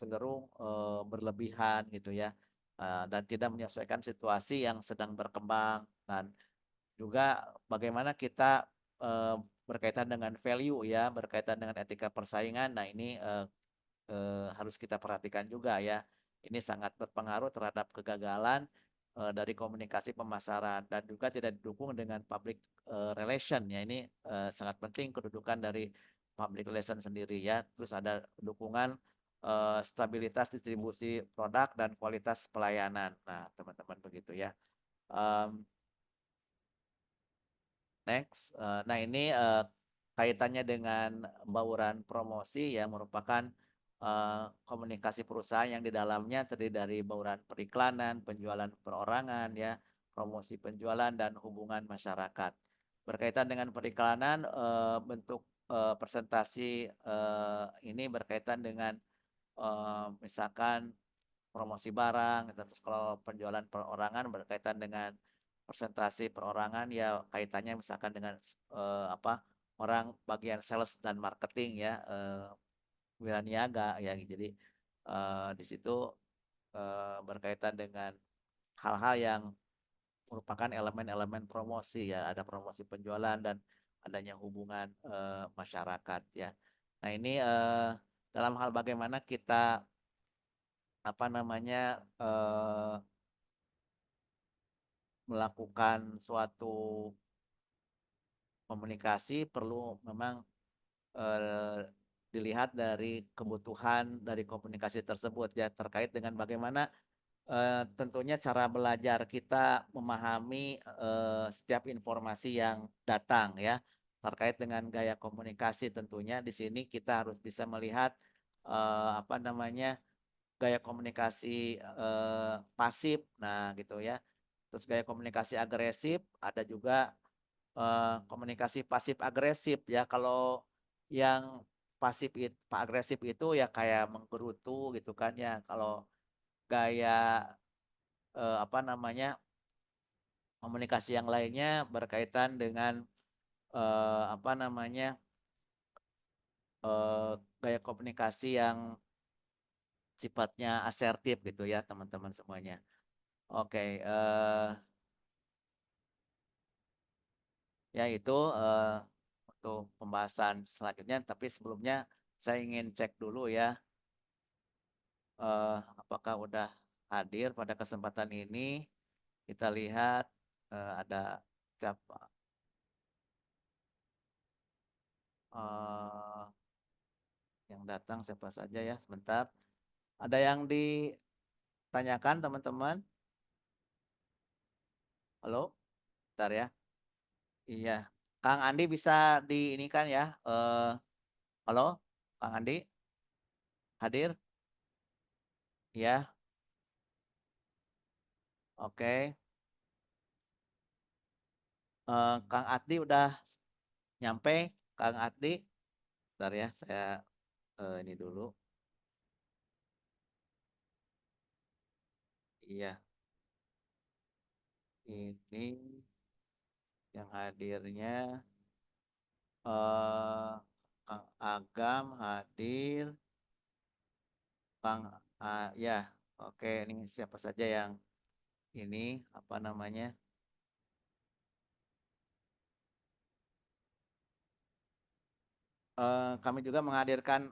cenderung berlebihan gitu ya. Dan tidak menyesuaikan situasi yang sedang berkembang dan juga bagaimana kita berkaitan dengan value ya, berkaitan dengan etika persaingan. Nah, ini harus kita perhatikan juga ya. Ini sangat berpengaruh terhadap kegagalan dari komunikasi pemasaran dan juga tidak didukung dengan public relation ya. Ini sangat penting kedudukan dari public relation sendiri ya. Terus ada dukungan stabilitas distribusi produk dan kualitas pelayanan. Nah, teman-teman begitu ya. Em, Next, nah ini kaitannya dengan bauran promosi ya merupakan komunikasi perusahaan yang di dalamnya terdiri dari bauran periklanan, penjualan perorangan ya, promosi penjualan dan hubungan masyarakat. Berkaitan dengan periklanan, bentuk presentasi ini berkaitan dengan misalkan promosi barang, gitu. Terus kalau penjualan perorangan berkaitan dengan presentasi perorangan ya kaitannya misalkan dengan apa orang bagian sales dan marketing ya wira niaga ya. Jadi di situ berkaitan dengan hal-hal yang merupakan elemen-elemen promosi ya, ada promosi penjualan dan adanya hubungan masyarakat ya. Nah, ini dalam hal bagaimana kita apa namanya melakukan suatu komunikasi perlu memang eh, dilihat dari kebutuhan dari komunikasi tersebut ya terkait dengan bagaimana tentunya cara belajar kita memahami setiap informasi yang datang ya terkait dengan gaya komunikasi tentunya di sini kita harus bisa melihat apa namanya gaya komunikasi pasif nah gitu ya terus gaya komunikasi agresif ada juga komunikasi pasif agresif ya kalau yang pasif itu agresif itu ya kayak menggerutu gitu kan ya kalau gaya apa namanya komunikasi yang lainnya berkaitan dengan apa namanya gaya komunikasi yang sifatnya asertif gitu ya teman-teman semuanya. Oke, ya itu untuk pembahasan selanjutnya. Tapi sebelumnya saya ingin cek dulu ya apakah udah hadir pada kesempatan ini. Kita lihat ada siapa eh, yang datang siapa saja ya. Sebentar. Ada yang ditanyakan teman-teman? Halo, bentar ya. Iya, Kang Andi bisa di ini kan ya. Halo, Kang Andi hadir? Ya, oke. Kang Adli udah nyampe? Kang Adli, bentar ya, saya ini dulu. Iya, ini yang hadirnya Kang Agam hadir, Kang ya, oke. Ini siapa saja yang ini apa namanya? Kami juga menghadirkan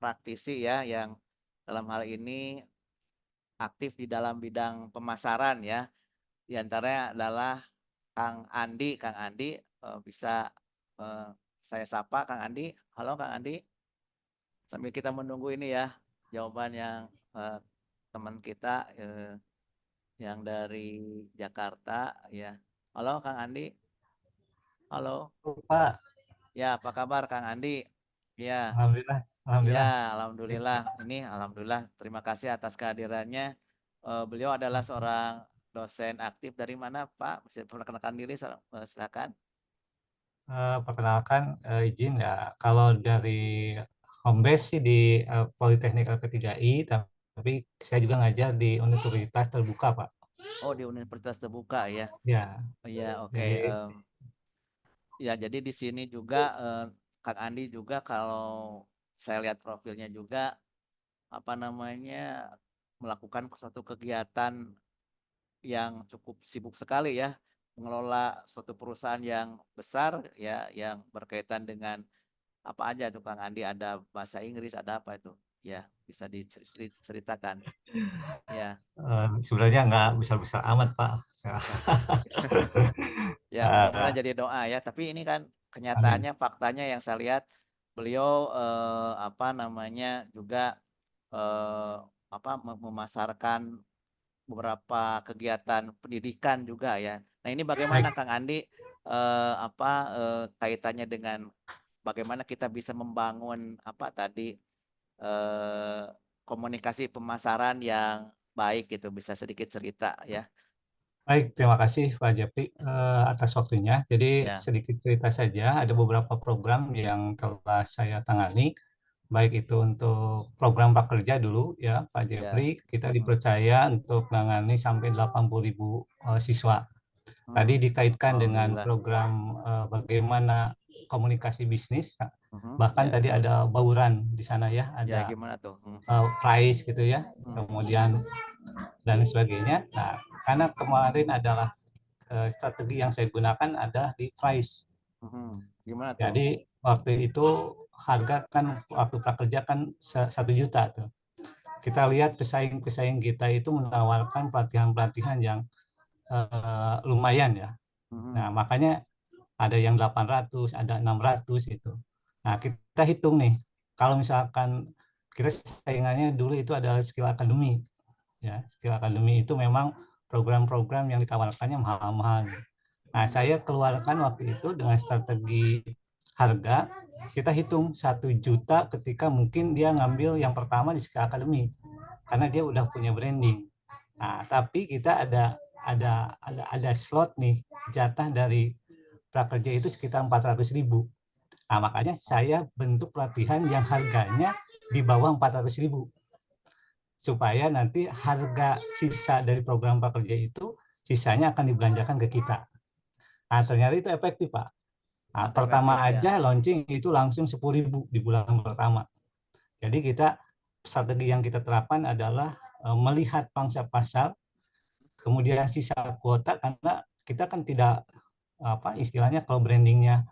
praktisi ya yang dalam hal ini aktif di dalam bidang pemasaran ya. Di antaranya adalah Kang Andi. Kang Andi bisa eh, saya sapa Kang Andi. Halo Kang Andi. Sambil kita menunggu ini ya jawaban yang teman kita. yang dari Jakarta ya. Halo Kang Andi. Halo. Pak. Ya, apa kabar Kang Andi? Ya, Alhamdulillah. Alhamdulillah. ya, alhamdulillah. Ini alhamdulillah. Terima kasih atas kehadirannya. Beliau adalah seorang dosen aktif dari mana, Pak? Bisa perkenalkan diri, silakan. Perkenalkan, izin ya, kalau dari home base sih di Politeknik LP3I, tapi saya juga ngajar di Universitas Terbuka, Pak. Oh, di Universitas Terbuka ya. Ya, Oh, ya, oke. jadi Ya, jadi di sini juga Kang Andi juga kalau saya lihat profilnya juga apa namanya melakukan suatu kegiatan yang cukup sibuk sekali ya, mengelola suatu perusahaan yang besar ya, yang berkaitan dengan apa aja tuh Kang Andi, ada bahasa Inggris, ada apa itu? Ya, bisa diceritakan. Ya, sebenarnya nggak besar-besar amat, Pak. ya. Ya, mudah-mudahan Eh, jadi doa ya. Tapi ini kan Amin. kenyataannya, faktanya yang saya lihat beliau apa namanya juga eh, apa memasarkan beberapa kegiatan pendidikan juga ya. Nah, ini bagaimana Baik, Kang Andi apa kaitannya dengan bagaimana kita bisa membangun apa tadi eh, komunikasi pemasaran yang baik gitu, bisa sedikit cerita ya. baik, terima kasih Pak Jepri atas waktunya. Jadi Ya, sedikit cerita saja, ada beberapa program yang telah saya tangani, baik itu untuk program prakerja dulu ya Pak Jepri, ya. kita Mhm. dipercaya untuk menangani sampai 80.000 siswa. Tadi Hmm. dikaitkan dengan Alhamdulillah. program bagaimana komunikasi bisnis, Mhm. bahkan Ya, tadi ada bauran di sana ya, ya ada gimana tuh? price gitu ya, Hmm. kemudian dan sebagainya. Nah, karena kemarin adalah strategi yang saya gunakan adalah di price. Mhm. Gimana tuh? Jadi waktu itu harga kan waktu prakerja kan 1 juta tuh. Kita lihat pesaing-pesaing kita itu menawarkan pelatihan-pelatihan yang lumayan ya. Nah, Mhm. makanya ada yang 800, ada 600 itu. Nah, kita hitung nih. Kalau misalkan kita saingannya dulu itu ada skill academy ya. Skill academy itu memang program-program yang ditawarkannya mahal-mahal. Nah, Mhm. saya keluarkan waktu itu dengan strategi harga, kita hitung 1 juta ketika mungkin dia ngambil yang pertama di Skill Academy, karena dia udah punya branding. Nah, tapi kita ada slot nih, jatah dari prakerja itu sekitar 400.000. Nah, makanya saya bentuk pelatihan yang harganya di bawah 400.000 supaya nanti harga sisa dari program prakerja itu sisanya akan dibelanjakan ke kita. Nah, ternyata itu efektif, Pak. Nah, Sangat pertama efektif ya. aja launching itu langsung 10.000 di bulan pertama. Jadi kita strategi yang kita terapkan adalah melihat pangsa pasar, kemudian sisa kuota karena kita kan tidak apa istilahnya kalau brandingnya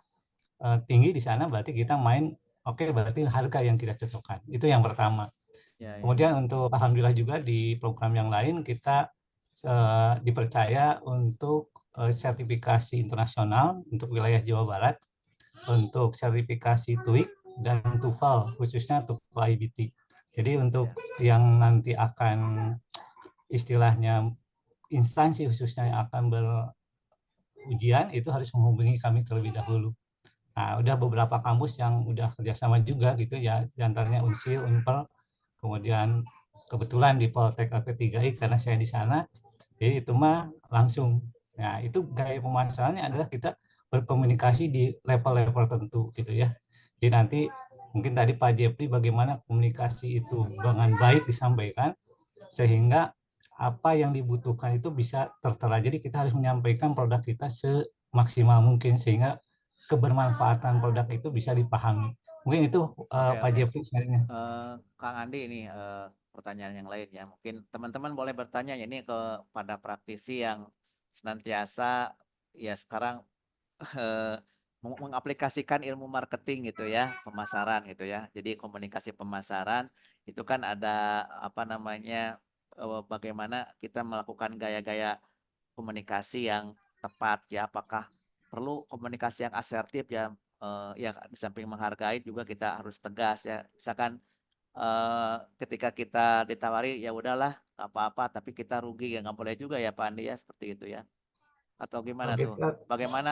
tinggi di sana berarti kita main oke berarti harga yang kita cocokkan. Itu yang pertama. Ya, ya. Kemudian untuk alhamdulillah juga di program yang lain kita dipercaya untuk sertifikasi internasional untuk wilayah Jawa Barat, untuk sertifikasi TOEIC dan TOEFL, khususnya TOEFL IBT. Jadi untuk Ya. yang nanti akan istilahnya instansi khususnya yang akan berujian itu harus menghubungi kami terlebih dahulu. Nah, udah beberapa kampus yang udah kerjasama juga gitu ya, diantaranya Unsil, Unpel, kemudian kebetulan di Poltek LP3I karena saya di sana, jadi itu mah langsung. Nah, itu gaya pemasarannya adalah kita berkomunikasi di level-level tertentu gitu ya. Jadi nanti mungkin tadi Pak Jepri bagaimana komunikasi itu dengan baik disampaikan sehingga apa yang dibutuhkan itu bisa tertera. Jadi kita harus menyampaikan produk kita semaksimal mungkin sehingga kebermanfaatan produk itu bisa dipahami. Mungkin itu Oke, Pak oke. Jepri sebenarnya. Kang Andi ini pertanyaan yang lain ya. Mungkin teman-teman boleh bertanya ya ini kepada praktisi yang senantiasa ya sekarang eh, mengaplikasikan ilmu marketing gitu ya, pemasaran gitu ya. Jadi komunikasi pemasaran itu kan ada apa namanya bagaimana kita melakukan gaya-gaya komunikasi yang tepat ya. Apakah perlu komunikasi yang asertif ya? Ya di samping menghargai juga kita harus tegas ya. Misalkan ketika kita ditawari ya udahlah nggak apa-apa, tapi kita rugi ya nggak boleh juga ya Pak Andi ya seperti itu ya. Atau Oh, gimana tuh? kita Bagaimana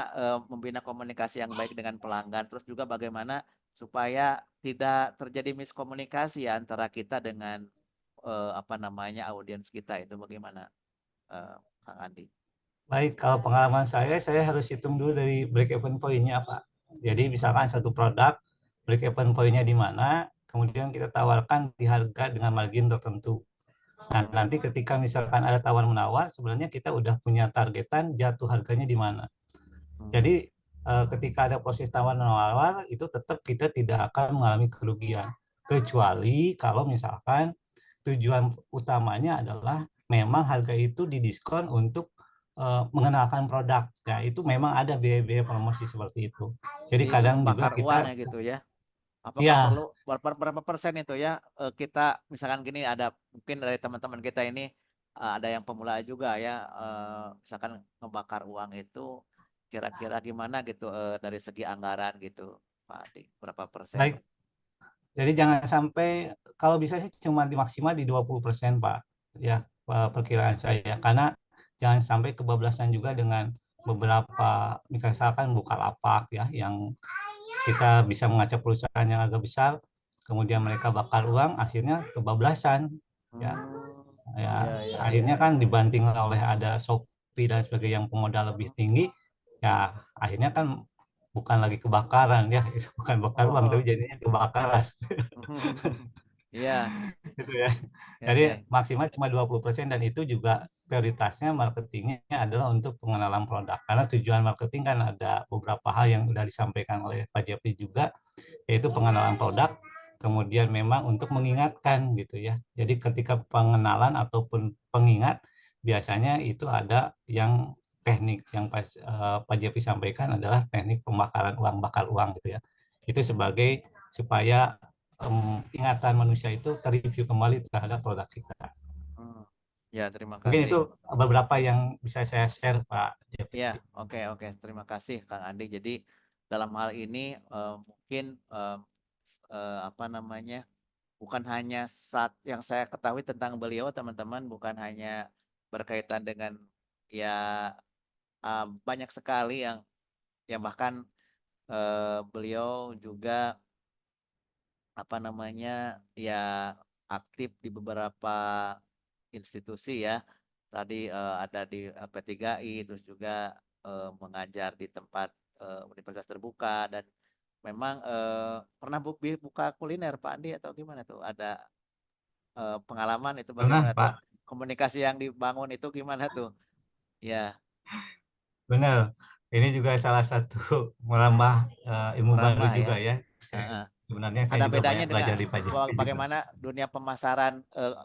membina komunikasi yang baik dengan pelanggan, terus juga bagaimana supaya tidak terjadi miskomunikasi ya antara kita dengan apa namanya audiens kita itu bagaimana Kang Andi? baik, kalau pengalaman saya harus hitung dulu dari break even point-nya apa. Jadi misalkan satu produk, break even point-nya di mana, kemudian kita tawarkan di harga dengan margin tertentu. Nah, nanti ketika misalkan ada tawar-menawar, sebenarnya kita udah punya targetan jatuh harganya di mana. Jadi ketika ada proses tawar-menawar, itu tetap kita tidak akan mengalami kerugian. Kecuali kalau misalkan tujuan utamanya adalah memang harga itu didiskon untuk mengenalkan produk. Ya, itu memang ada biaya-biaya promosi seperti itu. Jadi Jadi kadang juga membakar uang kita, ya gitu ya. Apakah ya, perlu berapa persen itu ya kita misalkan gini ada mungkin dari teman-teman kita ini ada yang pemula juga ya misalkan ngebakar uang itu kira-kira gimana gitu dari segi anggaran gitu Pak Adi berapa persen? baik. Jadi jangan sampai, kalau bisa sih cuma maksimal di 20% Pak. Ya, perkiraan saya. Karena jangan sampai kebablasan juga dengan beberapa, misalkan Bukalapak ya, yang kita bisa mengajak perusahaan yang agak besar, kemudian mereka bakar uang, akhirnya kebablasan. Ya, Hmm, ya ya ya ya. akhirnya kan dibanting oleh ada Shopee dan sebagainya yang pemodal lebih tinggi, ya akhirnya kan bukan lagi kebakaran ya, itu bukan bakar uang tapi Oh, jadinya kebakaran. iya, Gitu ya. ya Jadi ya. maksimal cuma 20% dan itu juga prioritasnya marketingnya adalah untuk pengenalan produk. Karena tujuan marketing kan ada beberapa hal yang sudah disampaikan oleh Pak Jeffrey juga, yaitu pengenalan produk, kemudian memang untuk mengingatkan gitu ya. Jadi ketika pengenalan ataupun pengingat, biasanya itu ada yang teknik yang Pak Jeffrey sampaikan adalah teknik pembakaran uang, bakar uang gitu ya. Itu sebagai supaya ingatan manusia itu terreview kembali terhadap produk kita. Hmm. Ya terima Mungkin kasih. itu beberapa yang bisa saya share Pak Ya, Jeffrey. oke, oke. Terima kasih, Kang Andi. Jadi, dalam hal ini mungkin apa namanya, bukan hanya saat yang saya ketahui tentang beliau, teman-teman, bukan hanya berkaitan dengan ya banyak sekali yang bahkan beliau juga apa namanya ya aktif di beberapa institusi ya. Tadi ada di P3I, terus juga mengajar di tempat universitas terbuka dan memang pernah buka kuliner Pak Andi atau gimana tuh? Ada pengalaman itu Pernah bagaimana tuh? Pak, Komunikasi yang dibangun itu gimana tuh? Ya, benar. Ini juga salah satu menambah ilmu baru merambah ya. juga ya. Heeh. Sebenarnya saya Ada juga bedanya banyak dengan belajar di Pak Jeffrey juga. bagaimana dunia pemasaran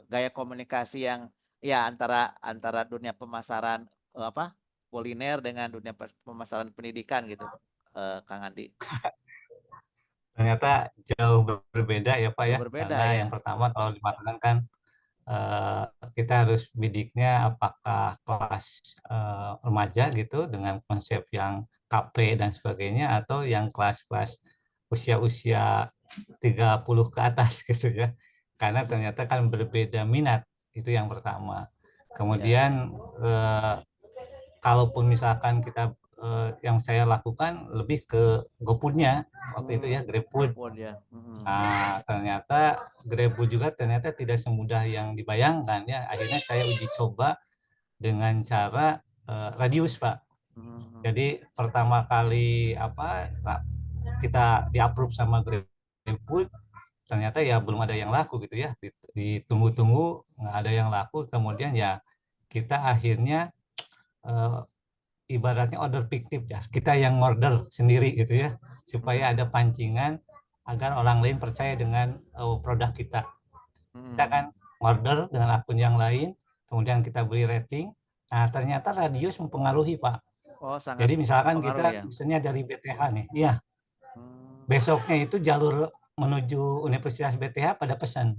gaya komunikasi yang ya antara antara dunia pemasaran apa kuliner dengan dunia pemasaran pendidikan gitu Kang Andi. Ternyata jauh berbeda ya Pak Jauh ya. berbeda Karena ya. yang pertama kalau di makanan kan eh, kita harus bidiknya apakah kelas remaja gitu dengan konsep yang KP dan sebagainya atau yang kelas-kelas usia-usia 30 ke atas gitu ya. Karena ternyata kan berbeda minat, itu yang pertama. Iya, iya. Kemudian kalaupun misalkan kita yang saya lakukan lebih ke GoFood-nya waktu itu ya, GrabFood. GoFood ya. Mm-mm. Nah, ternyata GrabFood juga ternyata tidak semudah yang dibayangkan ya. Akhirnya saya uji coba dengan cara radius, Pak. Mm-mm. Jadi pertama kali kita di-approve sama GrabFood, ternyata ya belum ada yang laku gitu ya. Ditunggu-tunggu nggak ada yang laku, kemudian ya kita akhirnya eh, ibaratnya order fiktif ya. Kita yang order sendiri gitu ya, supaya ada pancingan agar orang lain percaya dengan produk kita. Kita kan Mm-mm. order dengan akun yang lain, kemudian kita beri rating. Nah, ternyata radius mempengaruhi, Pak. Oh, sangat Jadi misalkan berpengaruh kita ya. misalnya dari BTH nih, iya, Hmm. besoknya itu jalur menuju Universitas BTH pada pesan.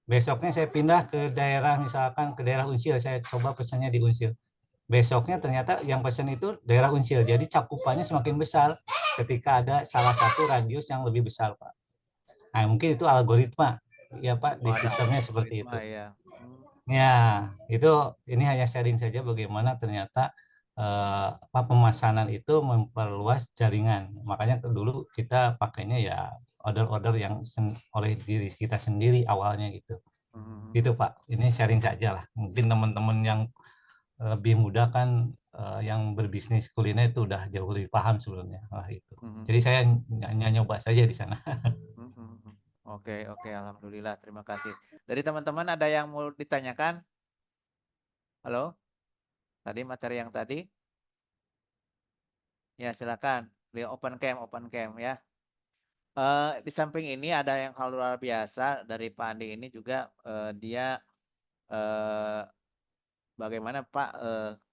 Besoknya saya pindah ke daerah, misalkan ke daerah Unsil, saya coba pesannya di Unsil. Besoknya ternyata yang pesan itu daerah Unsil. Jadi cakupannya semakin besar ketika ada salah satu radius yang lebih besar, Pak. Nah, mungkin itu algoritma. ya Pak, di Oh, ada sistemnya seperti algoritma itu. ya. Hmm, Ya, itu ini hanya sharing saja bagaimana ternyata pemasanan itu memperluas jaringan. Makanya dulu kita pakainya ya order-order yang oleh diri kita sendiri awalnya gitu. Gitu Pak. Ini sharing saja lah. Mungkin teman-teman yang lebih muda kan yang berbisnis kuliner itu udah jauh lebih paham sebelumnya. Wah, itu. Jadi saya hanya nyoba saja di sana. Oke, oke, alhamdulillah, terima kasih. Dari teman-teman ada yang mau ditanyakan? Halo? Tadi materi yang tadi? Ya, silakan. Beliau open cam ya. Di samping ini ada yang hal luar biasa dari Pak Andi ini juga dia eh, bagaimana Pak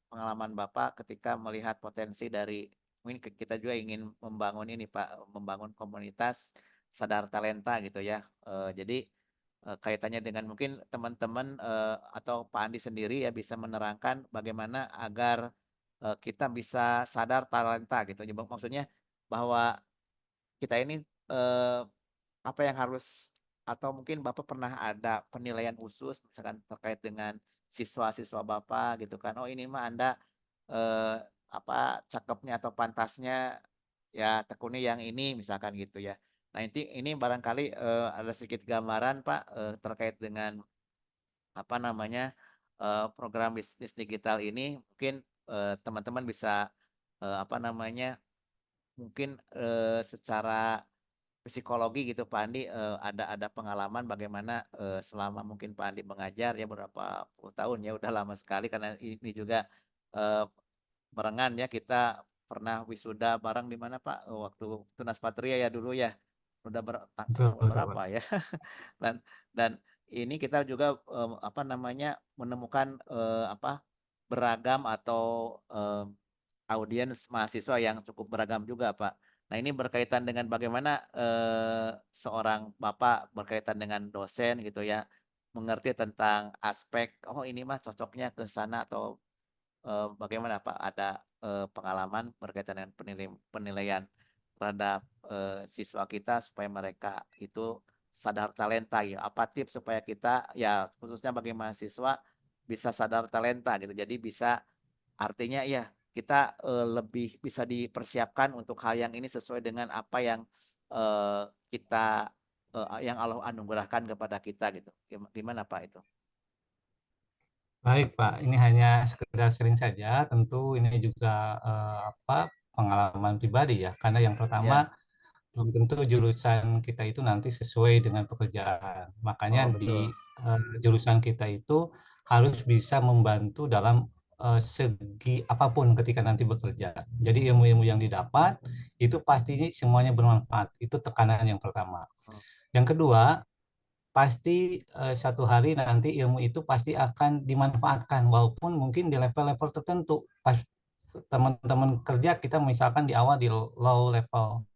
pengalaman Bapak ketika melihat potensi dari mungkin kita juga ingin membangun ini Pak, membangun komunitas sadar talenta gitu ya. Jadi kaitannya dengan mungkin teman-teman atau Pak Andi sendiri ya bisa menerangkan bagaimana agar kita bisa sadar talenta gitu. Jadi maksudnya bahwa kita ini eh, apa yang harus atau mungkin Bapak pernah ada penilaian khusus misalkan terkait dengan siswa-siswa Bapak gitu kan. Oh, ini mah Anda eh, apa cakepnya atau pantasnya ya tekuni yang ini misalkan gitu ya. Nah, ini barangkali ada sedikit gambaran Pak terkait dengan apa namanya program bisnis digital ini mungkin teman-teman bisa apa namanya mungkin secara psikologi gitu Pak Andi ada pengalaman bagaimana selama mungkin Pak Andi mengajar ya beberapa puluh tahun ya udah lama sekali karena ini juga eh, barengan ya kita pernah wisuda bareng di mana Pak. Waktu Tunas Patria ya dulu ya udah Betul, tahun betul, Pak. berapa ya dan dan ini kita juga apa namanya menemukan apa beragam atau audiens mahasiswa yang cukup beragam juga, Pak. Nah, ini berkaitan dengan bagaimana seorang Bapak berkaitan dengan dosen gitu ya, mengerti tentang aspek, oh ini mah cocoknya ke sana atau bagaimana Pak? Ada pengalaman berkaitan dengan penilaian terhadap siswa kita supaya mereka itu sadar talenta ya. Apa tips supaya kita ya khususnya bagi mahasiswa bisa sadar talenta gitu. Jadi bisa artinya ya kita lebih bisa dipersiapkan untuk hal yang ini sesuai dengan apa yang kita yang Allah anugerahkan kepada kita gitu. Gimana Pak itu? Baik, Pak. Ini hanya sekedar sharing saja. Tentu ini juga pengalaman pribadi ya. Karena yang pertama Ya, belum tentu jurusan kita itu nanti sesuai dengan pekerjaan. Makanya oh di betul. jurusan kita itu harus bisa membantu dalam segi apapun ketika nanti bekerja. Jadi ilmu-ilmu yang didapat itu pastinya semuanya bermanfaat. Itu tekanan yang pertama. Hmm. Yang kedua, pasti satu hari nanti ilmu itu pasti akan dimanfaatkan walaupun mungkin di level-level tertentu. Pas teman-teman kerja kita misalkan di awal di low level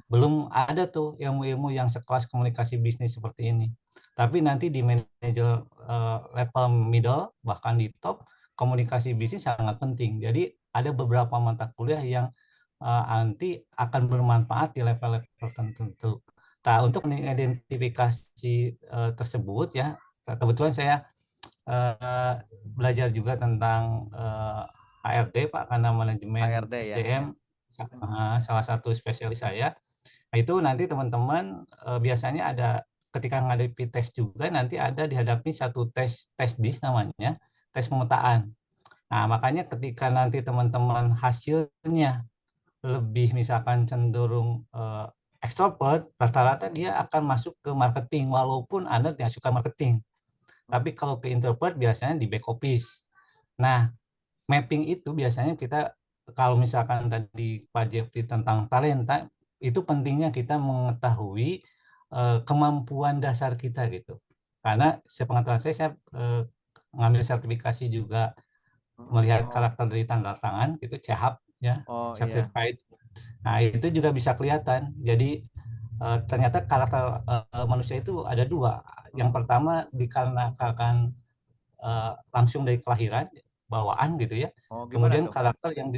belum ada tuh ilmu-ilmu yang sekelas komunikasi bisnis seperti ini. Tapi nanti di manajer level middle, bahkan di top, komunikasi bisnis sangat penting. Jadi ada beberapa mata kuliah yang nanti akan bermanfaat di level-level tertentu. Nah, untuk mengidentifikasi tersebut ya, kebetulan saya belajar juga tentang HRD Pak, karena manajemen HRD ya, ya. SDM salah satu spesialis saya. Nah, itu nanti teman-teman biasanya ada ketika menghadapi tes juga nanti ada dihadapi satu tes dis namanya, tes pemetaan. Nah, makanya ketika nanti teman-teman hasilnya lebih misalkan cenderung extrovert, rata-rata dia akan masuk ke marketing walaupun Anda tidak suka marketing. Tapi kalau ke introvert biasanya di back office. Nah, mapping itu biasanya kita kalau misalkan tadi Pak Jeffrey tentang talenta, itu pentingnya kita mengetahui kemampuan dasar kita gitu. Karena sepengetahuan saya mengambil sertifikasi juga melihat Oh, karakter dari tanda tangan gitu, CHAP ya, oh iya. certified. Nah, itu juga bisa kelihatan. Jadi ternyata karakter manusia itu ada dua. Yang pertama dikarenakan langsung dari kelahiran, bawaan gitu ya. Oh, gimana Kemudian tuh? karakter yang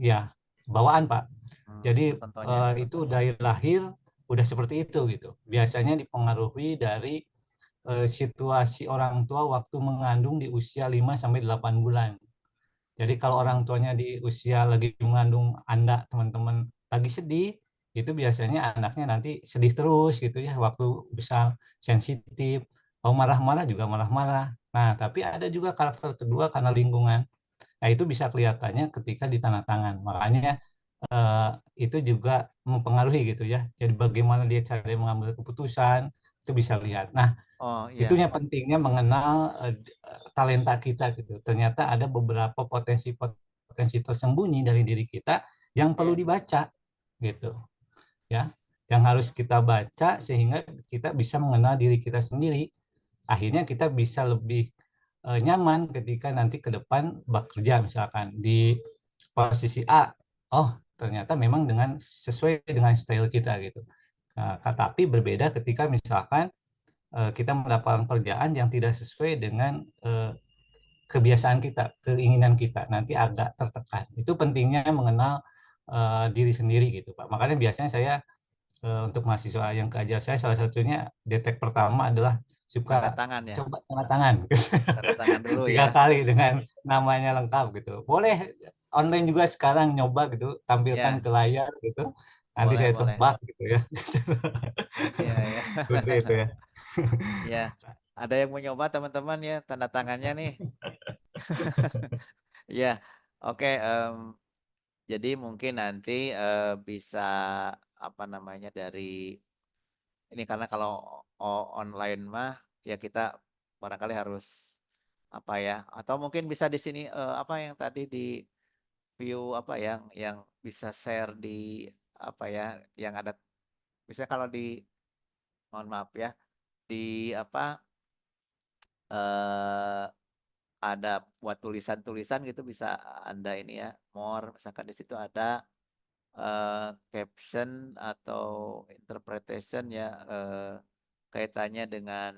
ya bawaan Pak. Jadi Contohnya. itu dari lahir udah seperti itu gitu. Biasanya dipengaruhi dari situasi orang tua waktu mengandung di usia 5-8 bulan. Jadi kalau orang tuanya di usia lagi mengandung Anda, teman-teman lagi sedih, itu biasanya anaknya nanti sedih terus gitu ya, waktu besar, sensitif, kalau marah-marah juga marah-marah. Nah, tapi ada juga karakter kedua karena lingkungan. Nah, itu bisa kelihatannya ketika di tanda tangan. Makanya itu juga mempengaruhi gitu ya. Jadi bagaimana dia cara mengambil keputusan, itu bisa lihat. Nah, Oh iya, itunya pentingnya mengenal talenta kita gitu. Ternyata ada beberapa potensi tersembunyi dari diri kita yang perlu iya. dibaca gitu ya. Yang harus kita baca sehingga kita bisa mengenal diri kita sendiri. Akhirnya kita bisa lebih nyaman ketika nanti ke depan bekerja misalkan di posisi A. Oh, ternyata memang sesuai dengan style kita gitu. Nah, tapi berbeda ketika misalkan kita mendapatkan pekerjaan yang tidak sesuai dengan kebiasaan kita, keinginan kita, nanti agak tertekan. Itu pentingnya mengenal diri sendiri gitu, Pak. Makanya biasanya saya untuk mahasiswa yang keajar saya salah satunya detek pertama adalah Tanda suka tangan ya. coba tanda tangan Tanda tangan dulu 3 ya. kali dengan namanya lengkap gitu. Boleh online juga sekarang nyoba gitu, tampilkan Ya, ke layar gitu. Nanti boleh, saya boleh. tebak gitu ya. Iya, ya. Seperti itu ya. Ya, ada yang mau nyoba teman-teman ya tanda tangannya nih. Ya, oke. Jadi mungkin nanti bisa apa namanya dari ini karena kalau online mah ya kita barangkali harus apa ya atau mungkin bisa di sini apa yang tadi di view apa yang bisa share di apa ya yang ada misalnya kalau di mohon maaf ya di apa eh ada buat tulisan-tulisan gitu bisa Anda ini ya, more misalkan di situ ada caption atau interpretation ya kaitannya dengan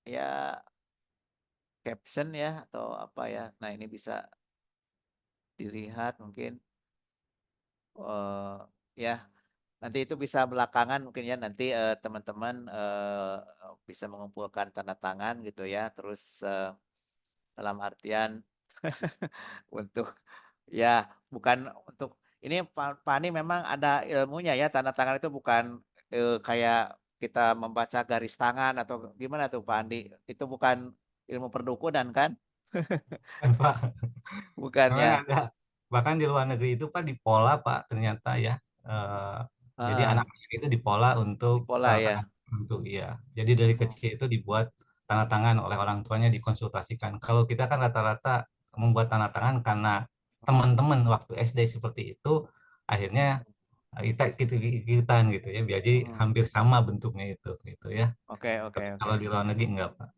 ya caption ya atau apa ya. Nah, ini bisa dilihat mungkin ya nanti itu bisa belakangan mungkin ya nanti teman-teman bisa mengumpulkan tanda tangan gitu ya. Terus dalam artian untuk ya bukan untuk ini Pak Pani memang ada ilmunya ya, tanda tangan itu bukan, kayak kita membaca garis tangan atau gimana tuh Pak Andi? Itu bukan ilmu perdukunan kan? Kan, Pak. Bukan Memang ya? ada. Bahkan di luar negeri itu Pak dipola Pak ternyata ya. Jadi Heeh, anak-anak itu dipola untuk di pola tanda ya? tangan tertentu ya. Jadi dari Oh, kecil itu dibuat tanda tangan oleh orang tuanya dikonsultasikan. Kalau kita kan rata-rata membuat tanda tangan karena mhm, teman-teman waktu SD seperti itu, akhirnya kita ikutan gitu ya. Jadi mhm. hampir sama bentuknya itu gitu ya. Oke, oke, Tapi oke. kalau di luar negeri enggak Pak.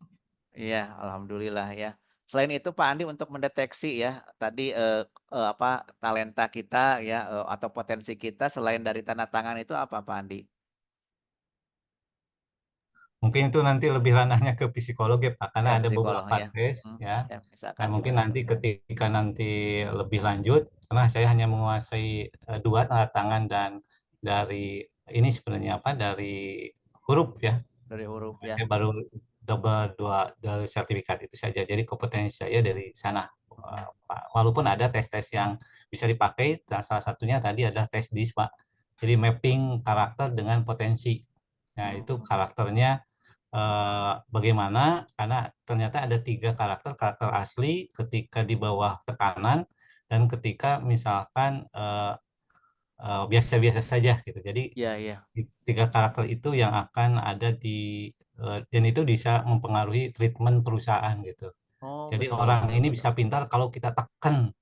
Iya, alhamdulillah ya. Selain itu Pak Andi untuk mendeteksi ya, tadi, apa, talenta kita ya, atau potensi kita selain dari tanda tangan itu apa Pak Andi? Mungkin itu nanti lebih ranahnya ke psikolog ya Pak, karena Ya ada psikolog beberapa ya, tes ya. ya Nah, misalkan mungkin gimana nanti tuh? ketika nanti lebih lanjut, karena saya hanya menguasai dua tanda tangan dan dari ini sebenarnya apa dari huruf ya. Dari huruf ya? Saya baru double dua dari sertifikat itu saja. Jadi kompetensi saya dari sana. Mhm, Pak. Walaupun ada tes-tes yang bisa dipakai, dan salah satunya tadi adalah tes DIS Pak. Jadi mapping karakter dengan potensi. Nah, mhm, itu karakternya bagaimana karena ternyata ada 3 karakter asli ketika di bawah tekanan dan ketika misalkan biasa-biasa saja gitu. Jadi iya, iya. 3 karakter itu yang akan ada di dan itu bisa mempengaruhi treatment perusahaan gitu. Oh Jadi betul. orang ini bisa pintar kalau kita tekan,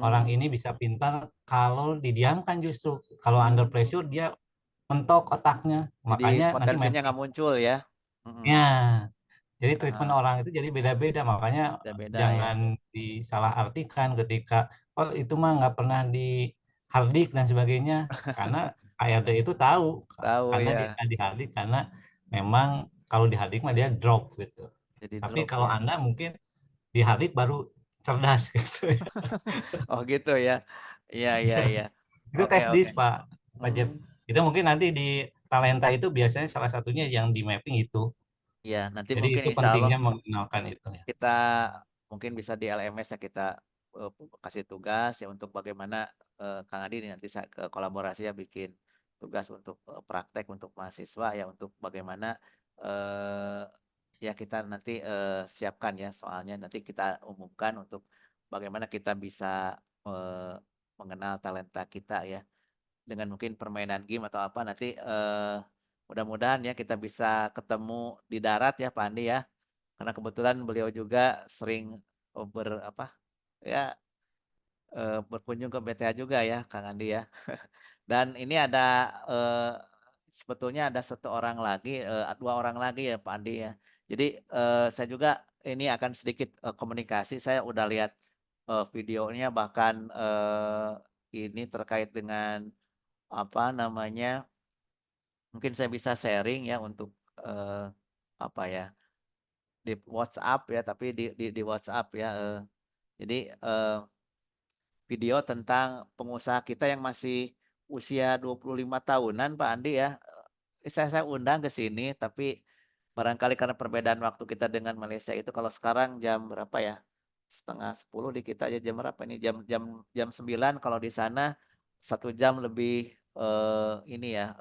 orang Mmm, ini bisa pintar kalau didiamkan justru. Kalau under mmm, pressure dia mentok otaknya, jadi makanya nanti potensinya nggak muncul ya? Mhm, ya. Jadi treatment heeh, orang itu jadi beda-beda, makanya beda-beda ya? jangan disalahartikan ketika, "Oh itu mah nggak pernah dihardik dan sebagainya." Karena HRD itu tahu, Tahu karena dia ya, dihardik karena memang kalau dihardik mah dia drop gitu. jadi Tapi drop kalau ya? Anda mungkin dihardik baru cerdas gitu ya. Oh gitu ya? Iya, iya, iya. Itu Oke, tes oke. DIS Pak, Mmm, wajib. Itu mungkin nanti di talenta itu biasanya salah satunya yang di mapping itu. Ya, nanti Jadi mungkin itu insya Allah pentingnya mengenalkan itu ya. kita mungkin bisa di LMS ya kita kasih tugas ya untuk bagaimana Kang Adi nanti ke kolaborasi ya bikin tugas untuk praktek untuk mahasiswa ya untuk bagaimana eh, ya kita nanti siapkan ya soalnya nanti kita umumkan untuk bagaimana kita bisa eh, mengenal talenta kita ya dengan mungkin permainan game atau apa nanti mudah-mudahan ya kita bisa ketemu di darat ya Pak Andi ya karena kebetulan beliau juga sering ya berkunjung ke BTA juga ya Kang Andi ya. Dan ini ada sebetulnya ada satu orang lagi, dua orang lagi ya Pak Andi ya. Jadi saya juga ini akan sedikit komunikasi. Saya udah lihat videonya bahkan ini terkait dengan apa namanya, mungkin saya bisa sharing ya untuk apa ya di WhatsApp ya, tapi di WhatsApp ya. Jadi video tentang pengusaha kita yang masih usia 25 tahunan Pak Andi ya. Saya undang ke sini tapi barangkali karena perbedaan waktu kita dengan Malaysia itu kalau sekarang jam berapa ya? Setengah 10 di kita aja jam berapa ini? Jam 9 kalau di sana 1 jam lebih ini ya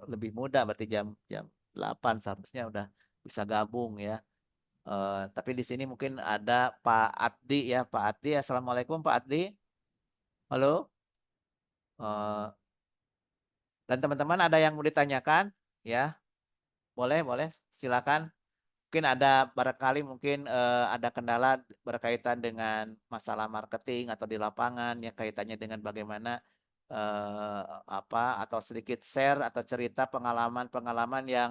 lebih muda berarti jam jam 8 seharusnya udah bisa gabung ya. Tapi di sini mungkin ada Pak Addi ya, Pak Addi. Assalamualaikum Pak Addi. Halo. Eh, dan teman-teman ada yang mau ditanyakan? Ya, boleh, silakan. Mungkin ada barangkali mungkin ada kendala berkaitan dengan masalah marketing atau di lapangan ya kaitannya dengan bagaimana apa atau sedikit share atau cerita pengalaman-pengalaman yang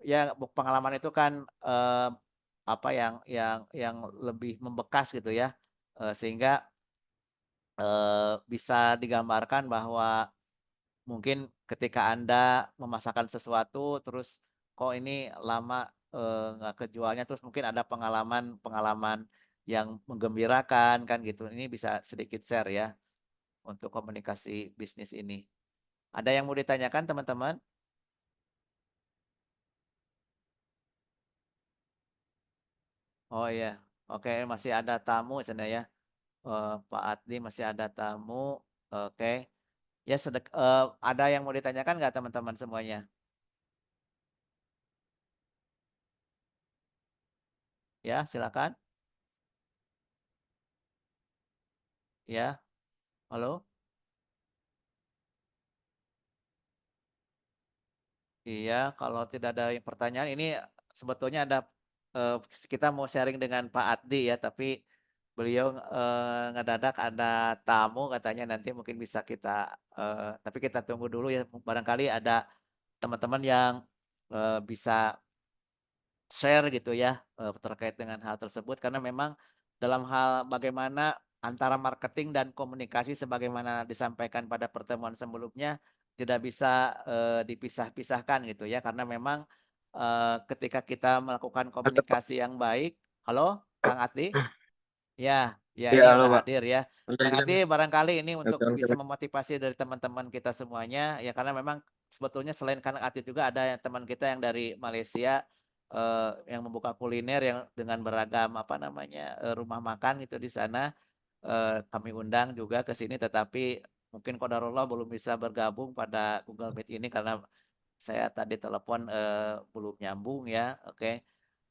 ya pengalaman itu kan apa yang lebih membekas gitu ya sehingga bisa digambarkan bahwa mungkin ketika Anda memasakkan sesuatu terus kok ini lama nggak kejualnya terus mungkin ada pengalaman-pengalaman yang menggembirakan kan gitu. Ini bisa sedikit share ya untuk komunikasi bisnis ini. Ada yang mau ditanyakan teman-teman? Oh iya. Oke, masih ada tamu sana ya. Pak Adli masih ada tamu. Oke. Ya ada yang mau ditanyakan nggak teman-teman semuanya? Ya, silakan. Ya, halo. Iya, kalau tidak ada yang pertanyaan, ini sebetulnya ada eh, kita mau sharing dengan Pak Addi ya, tapi beliau ngedadak ada tamu katanya nanti mungkin bisa kita, tapi kita tunggu dulu ya, barangkali ada teman-teman yang bisa share gitu ya terkait dengan hal tersebut karena memang dalam hal bagaimana antara marketing dan komunikasi sebagaimana disampaikan pada pertemuan sebelumnya tidak bisa dipisah-pisahkan gitu ya karena memang ketika kita melakukan Ada, Pak. komunikasi yang baik. Halo Kang Ati? Ya, ya Ya, ini halo, udah Pak. hadir ya. Kang Lanjutkan. Ati barangkali ini untuk bisa Lanjutkan. memotivasi dari teman-teman kita semuanya ya karena memang sebetulnya selain Kang Ati juga ada teman kita yang dari Malaysia yang membuka kuliner yang dengan beragam apa namanya rumah makan itu di sana. Kami undang juga ke sini tetapi mungkin qadarullah belum bisa bergabung pada Google Meet ini karena saya tadi telepon belum nyambung ya. Oke.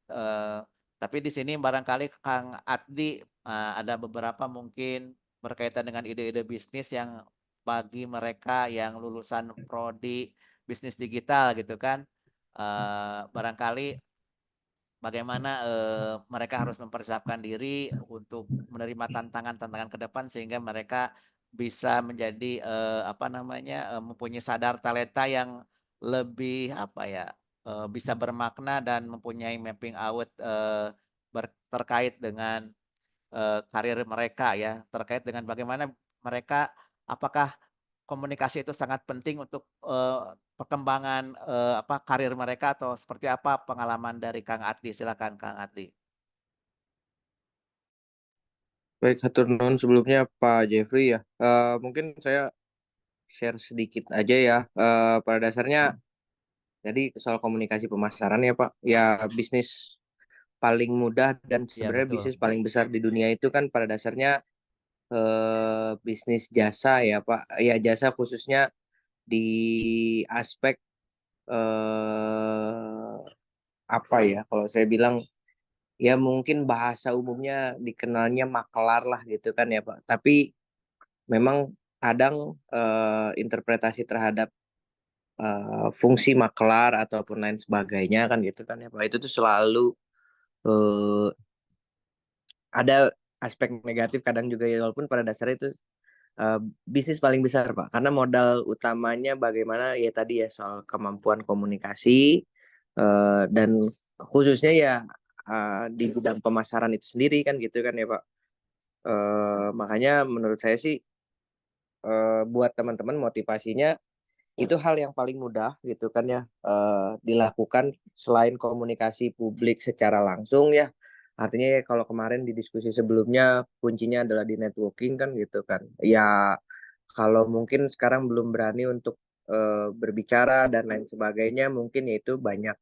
Eh, tapi di sini barangkali Kang Addi ada beberapa mungkin berkaitan dengan ide-ide bisnis yang bagi mereka yang lulusan prodi bisnis digital gitu kan. Barangkali bagaimana mereka harus mempersiapkan diri untuk menerima tantangan-tantangan ke depan sehingga mereka bisa menjadi apa namanya mempunyai sadar talenta yang lebih apa ya bisa bermakna dan mempunyai mapping out terkait dengan karir mereka ya terkait dengan bagaimana mereka apakah komunikasi itu sangat penting untuk perkembangan apa karir mereka atau seperti apa pengalaman dari Kang Ati? Silakan Kang Ati. Baik, hatur nuhun sebelumnya Pak Jeffrey ya. Mungkin saya share sedikit aja ya. Pada dasarnya Tadi soal komunikasi pemasaran ya Pak. Ya bisnis paling mudah dan Ya sebenarnya betul. bisnis paling besar di dunia itu kan pada dasarnya bisnis jasa ya Pak. Ya jasa khususnya di aspek eh, apa ya? Kalau saya bilang ya mungkin bahasa umumnya dikenalnya makelar lah gitu kan ya Pak. Tapi memang kadang interpretasi terhadap fungsi makelar ataupun lain sebagainya kan gitu kan ya Pak. Itu tuh selalu eh, ada aspek negatif kadang juga ya walaupun pada dasarnya itu eh, bisnis paling besar Pak. Karena modal utamanya bagaimana ya tadi ya soal kemampuan komunikasi dan khususnya ya di bidang pemasaran itu sendiri kan gitu kan ya Pak. Makanya menurut saya sih buat teman-teman motivasinya itu hal yang paling mudah gitu kan ya dilakukan selain komunikasi publik secara langsung ya artinya ya kalau kemarin di diskusi sebelumnya kuncinya adalah di networking kan gitu kan ya kalau mungkin sekarang belum berani untuk berbicara dan lain sebagainya mungkin yaitu banyak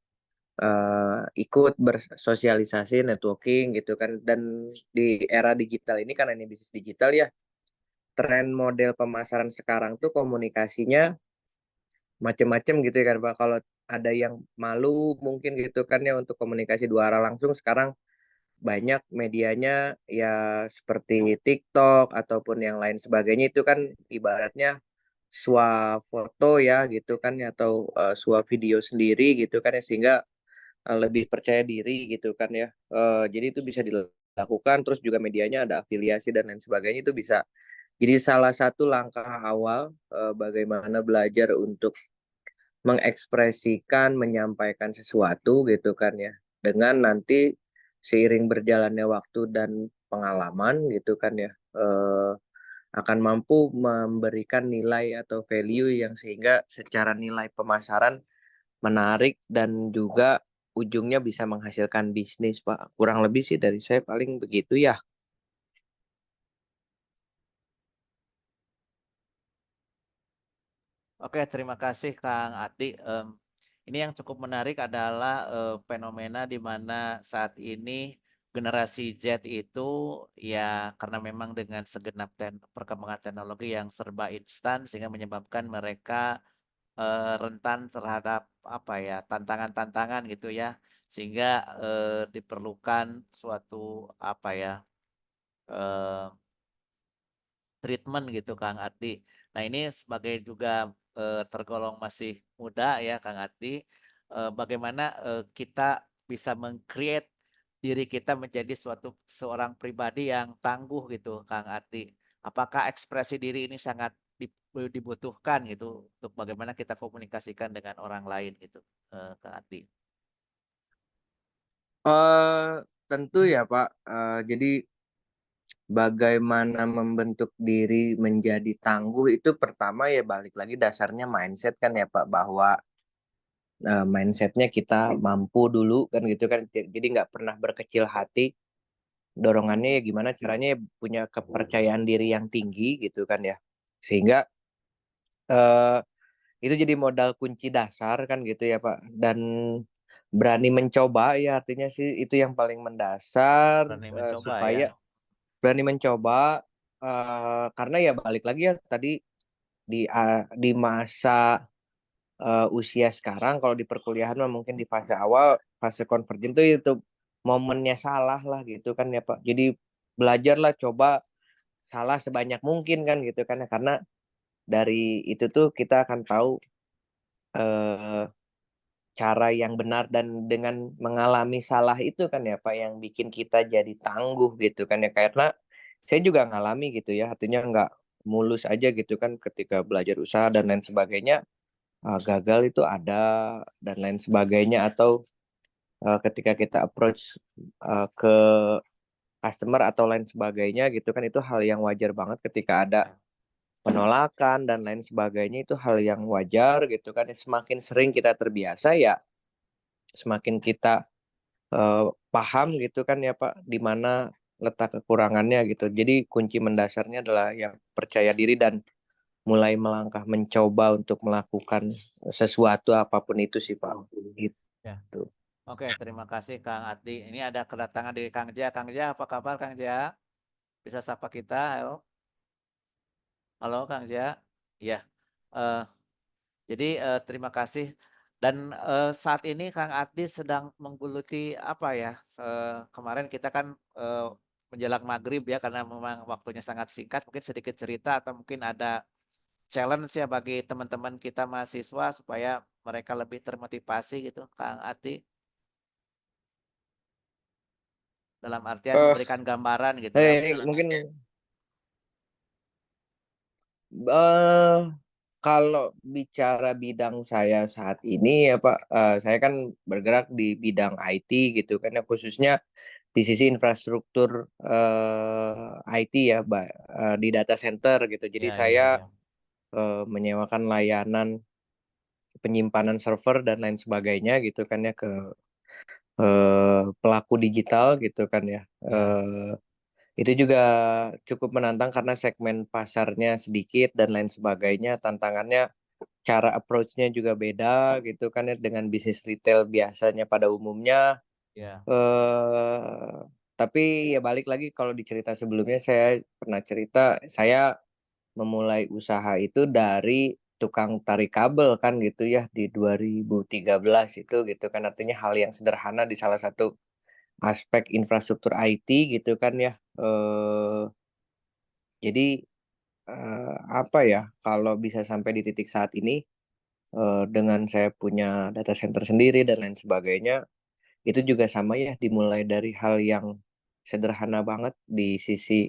ikut bersosialisasi networking gitu kan dan di era digital ini kan ini bisnis digital ya tren model pemasaran sekarang tuh komunikasinya macem-macem gitu ya kan Pak. Kalau ada yang malu mungkin gitu kan ya untuk komunikasi dua arah langsung sekarang banyak medianya ya seperti TikTok ataupun yang lain sebagainya itu kan ibaratnya foto ya gitu kan ya atau video sendiri gitu kan ya sehingga lebih percaya diri gitu kan ya. Jadi itu bisa dilakukan terus juga medianya ada afiliasi dan lain sebagainya itu bisa jadi salah satu langkah awal bagaimana belajar untuk mengekspresikan, menyampaikan sesuatu gitu kan ya. Dengan nanti seiring berjalannya waktu dan pengalaman gitu kan ya, akan mampu memberikan nilai atau value yang sehingga secara nilai pemasaran menarik dan juga ujungnya bisa menghasilkan bisnis, Pak. Kurang lebih sih dari saya paling begitu ya. Oke, terima kasih Kang Ati. Ini yang cukup menarik adalah fenomena di mana saat ini generasi Z itu ya karena memang dengan segenap perkembangan teknologi yang serba instan sehingga menyebabkan mereka rentan terhadap apa ya tantangan-tantangan gitu ya sehingga diperlukan suatu apa ya eh, treatment gitu Kang Ati. Nah ini sebagai juga tergolong masih muda ya Kang Ati, bagaimana kita bisa meng-create diri kita menjadi seorang pribadi yang tangguh gitu Kang Ati. Apakah ekspresi diri ini sangat dibutuhkan gitu untuk bagaimana kita komunikasikan dengan orang lain gitu Kang Ati. eh Tentu ya Pak. Jadi bagaimana membentuk diri menjadi tangguh itu pertama ya balik lagi dasarnya mindset kan ya Pak bahwa mindsetnya kita mampu dulu kan gitu kan jadi nggak pernah berkecil hati dorongannya ya gimana caranya ya punya kepercayaan diri yang tinggi gitu kan ya sehingga eh, itu jadi modal kunci dasar kan gitu ya Pak dan berani mencoba ya artinya sih itu yang paling mendasar Berani mencoba ya. supaya berani mencoba karena ya balik lagi ya tadi di masa usia sekarang kalau di perkuliahan mah mungkin di fase awal fase konvergen tuh itu momennya salah lah gitu kan ya Pak jadi belajarlah coba salah sebanyak mungkin kan gitu kan ya karena dari itu tuh kita akan tahu eh, cara yang benar dan dengan mengalami salah itu kan ya Pak yang bikin kita jadi tangguh gitu kan ya karena saya juga ngalami gitu ya artinya nggak mulus aja gitu kan ketika belajar usaha dan lain sebagainya gagal itu ada dan lain sebagainya atau ketika kita approach ke customer atau lain sebagainya gitu kan itu hal yang wajar banget ketika ada penolakan dan lain sebagainya itu hal yang wajar gitu kan semakin sering kita terbiasa ya semakin kita paham gitu kan ya Pak di mana letak kekurangannya gitu jadi kunci mendasarnya adalah ya percaya diri dan mulai melangkah mencoba untuk melakukan sesuatu apapun itu sih Pak. Ya. Gitu. Oke, terima kasih Kang Ati. Ini ada kedatangan dari Kang Ja. Kang Ja, apa kabar Kang Ja? Bisa sapa kita? Halo, halo Kang Ja. Ya, eh, jadi terima kasih. Dan saat ini Kang Ati sedang menggeluti apa ya? Kemarin kita kan menjelang maghrib ya, karena memang waktunya sangat singkat. Mungkin sedikit cerita atau mungkin ada challenge ya bagi teman-teman kita mahasiswa supaya mereka lebih termotivasi gitu, Kang Ati. Dalam artian Eh, memberikan gambaran gitu ya. ini mungkin eh kalau bicara bidang saya saat ini ya Pak, saya kan bergerak di bidang IT gitu kan ya, khususnya di sisi infrastruktur IT ya, di data center gitu. Jadi Ya, ya, saya ya. menyewakan layanan penyimpanan server dan lain sebagainya gitu kan ya ke pelaku digital gitu kan ya. Ya, Itu juga cukup menantang karena segmen pasarnya sedikit dan lain sebagainya. Tantangannya cara approach-nya juga beda gitu kan ya dengan bisnis retail biasanya pada umumnya. ya, eh tapi ya balik lagi kalau di cerita sebelumnya saya pernah cerita saya memulai usaha itu dari tukang tarik kabel kan gitu ya di 2013 itu gitu kan, artinya hal yang sederhana di salah satu aspek infrastruktur IT gitu kan ya. Jadi apa ya, kalau bisa sampai di titik saat ini dengan saya punya data center sendiri dan lain sebagainya, itu juga sama ya, dimulai dari hal yang sederhana banget di sisi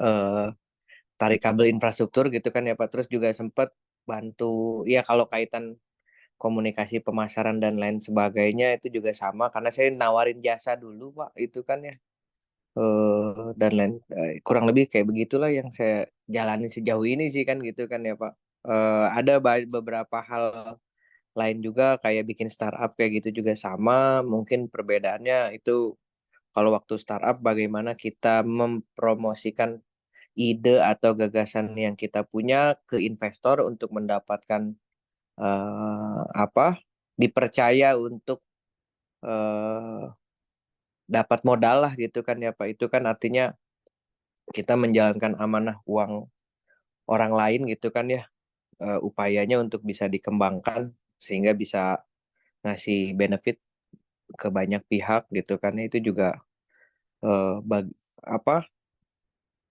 eh, tarik kabel infrastruktur gitu kan ya Pak. Terus juga sempat bantu ya kalau kaitan komunikasi pemasaran dan lain sebagainya itu juga sama karena saya nawarin jasa dulu Pak itu kan ya. Dan lain kurang lebih kayak begitulah yang saya jalani sejauh ini sih kan gitu kan ya Pak. Ada beberapa hal lain juga kayak bikin startup kayak gitu juga sama. Mungkin perbedaannya itu kalau waktu startup bagaimana kita mempromosikan ide atau gagasan yang kita punya ke investor untuk mendapatkan apa dipercaya untuk eh, dapat modal lah gitu kan ya Pak. Itu kan artinya kita menjalankan amanah uang orang lain gitu kan ya, upayanya untuk bisa dikembangkan sehingga bisa ngasih benefit ke banyak pihak gitu kan ya. Itu juga apa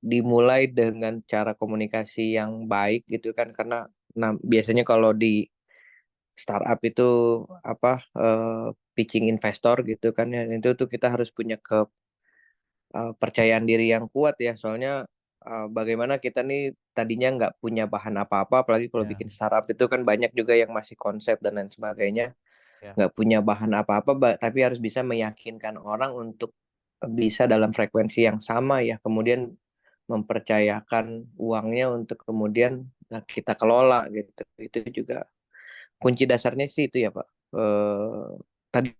dimulai dengan cara komunikasi yang baik gitu kan karena biasanya kalau di startup itu apa pitching investor gitu kan ya, itu tuh kita harus punya kepercayaan diri yang kuat ya, soalnya bagaimana kita nih tadinya nggak punya bahan apa-apa, apalagi kalau ya, bikin startup itu kan banyak juga yang masih konsep dan lain sebagainya, ya. nggak punya bahan apa-apa, tapi harus bisa meyakinkan orang untuk bisa dalam frekuensi yang sama ya, kemudian mempercayakan uangnya untuk kemudian kita kelola gitu. Itu juga kunci dasarnya sih itu ya Pak. Tadi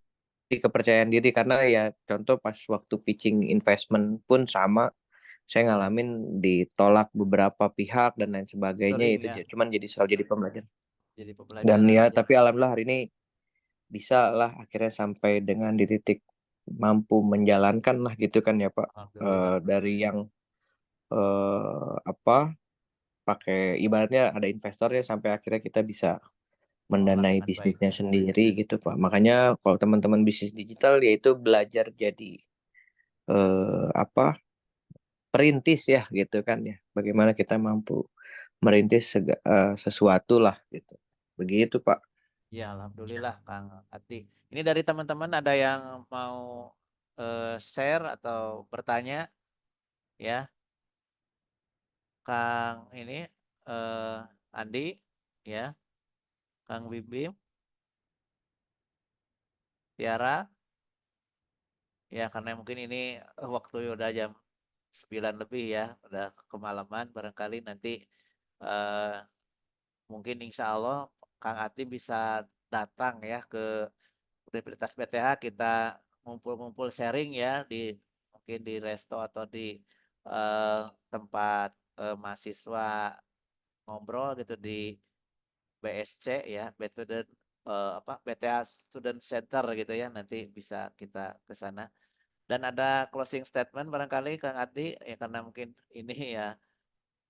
kepercayaan diri karena ya contoh pas waktu pitching investment pun sama, saya ngalamin ditolak beberapa pihak dan lain sebagainya, Sering itu ya, cuman jadi selalu jadi pembelajaran. jadi Dan pembelajaran ya aja. tapi alhamdulillah hari ini bisa lah akhirnya sampai dengan di titik mampu menjalankan lah gitu kan ya Pak. Alhamdulillah. Dari yang apa pakai ibaratnya ada investornya sampai akhirnya kita bisa Mengelola mendanai dengan baik bisnisnya ya. sendiri gitu Pak. Makanya kalau teman-teman bisnis digital yaitu belajar jadi apa perintis ya gitu kan ya. Bagaimana kita mampu merintis sesuatu lah gitu. Begitu Pak. Ya, alhamdulillah Kang Ati. Ini dari teman-teman ada yang mau share atau bertanya ya, Kang ini Andi ya, Kang Bibim, Tiara ya, karena mungkin ini waktu udah jam 9 lebih ya, udah kemalaman, barangkali nanti eh, mungkin insya Allah Kang Ati bisa datang ya ke Universitas BTH, kita ngumpul-ngumpul sharing ya di mungkin di resto atau di tempat mahasiswa ngobrol gitu di BSC ya, BTA Student Center gitu ya, nanti bisa kita ke sana. Dan ada closing statement barangkali Kang Ati ya, karena mungkin ini ya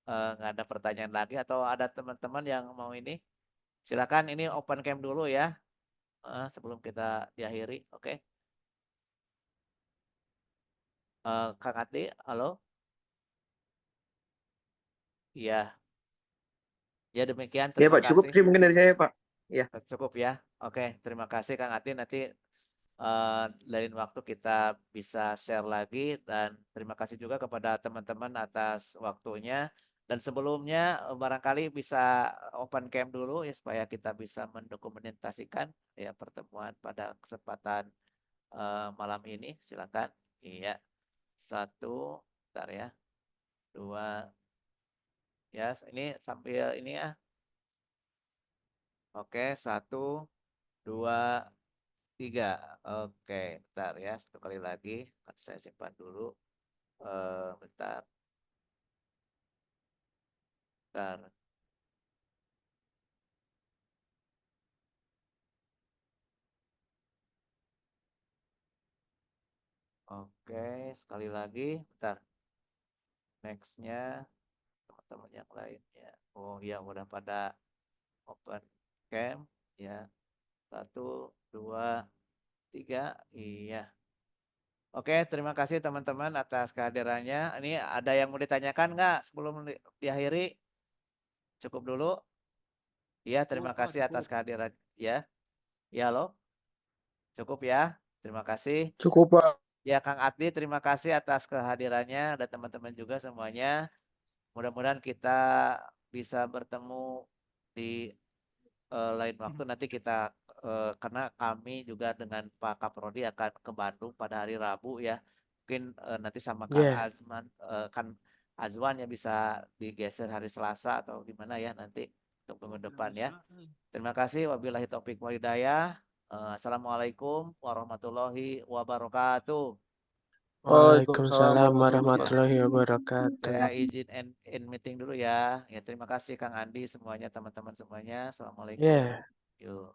nggak ada pertanyaan lagi, atau ada teman-teman yang mau ini, silakan, ini open cam dulu ya sebelum kita diakhiri. Oke. Kang Ati, halo. Iya, ya demikian, Ya terima Pak, cukup kasih. sih mungkin dari saya Pak. Ya. Cukup ya. Oke, terima kasih Kang Ati. Nanti lain waktu kita bisa share lagi, dan terima kasih juga kepada teman-teman atas waktunya. Dan sebelumnya barangkali bisa open cam dulu ya, supaya kita bisa mendokumentasikan ya pertemuan pada kesempatan malam ini. Silakan. Iya. Satu, bentar ya. Dua, ya ini sambil ini ya. Oke, satu, dua, tiga. Oke, bentar ya. Satu kali lagi. Saya simpan dulu. Bentar, bentar. Oke, sekali lagi. Bentar. Nextnya teman-teman yang lainnya. Oh iya, udah pada open cam. Ya, satu, dua, tiga. Iya. Oke, terima kasih teman-teman atas kehadirannya. Ini ada yang mau ditanyakan nggak sebelum diakhiri? Cukup dulu. Iya, terima kasih atas kehadiran. Ya, ya loh. Cukup ya. Terima kasih. Cukup Pak. Ya, Kang Adi, terima kasih atas kehadirannya dan teman-teman juga semuanya. Mudah-mudahan kita bisa bertemu di lain waktu. Nanti kita karena kami juga dengan Pak Kaprodi akan ke Bandung pada hari Rabu ya. Mungkin nanti sama Kang Ya. Azwan ya, bisa digeser hari Selasa atau gimana ya nanti untuk minggu depan ya. Terima kasih. Wabillahi taufik wal hidayah. Assalamualaikum warahmatullahi wabarakatuh. Waalaikumsalam Ya, warahmatullahi wabarakatuh. saya izin end meeting dulu ya. Ya, terima kasih Kang Andi semuanya, teman-teman semuanya. Assalamualaikum. Ya. Yuk.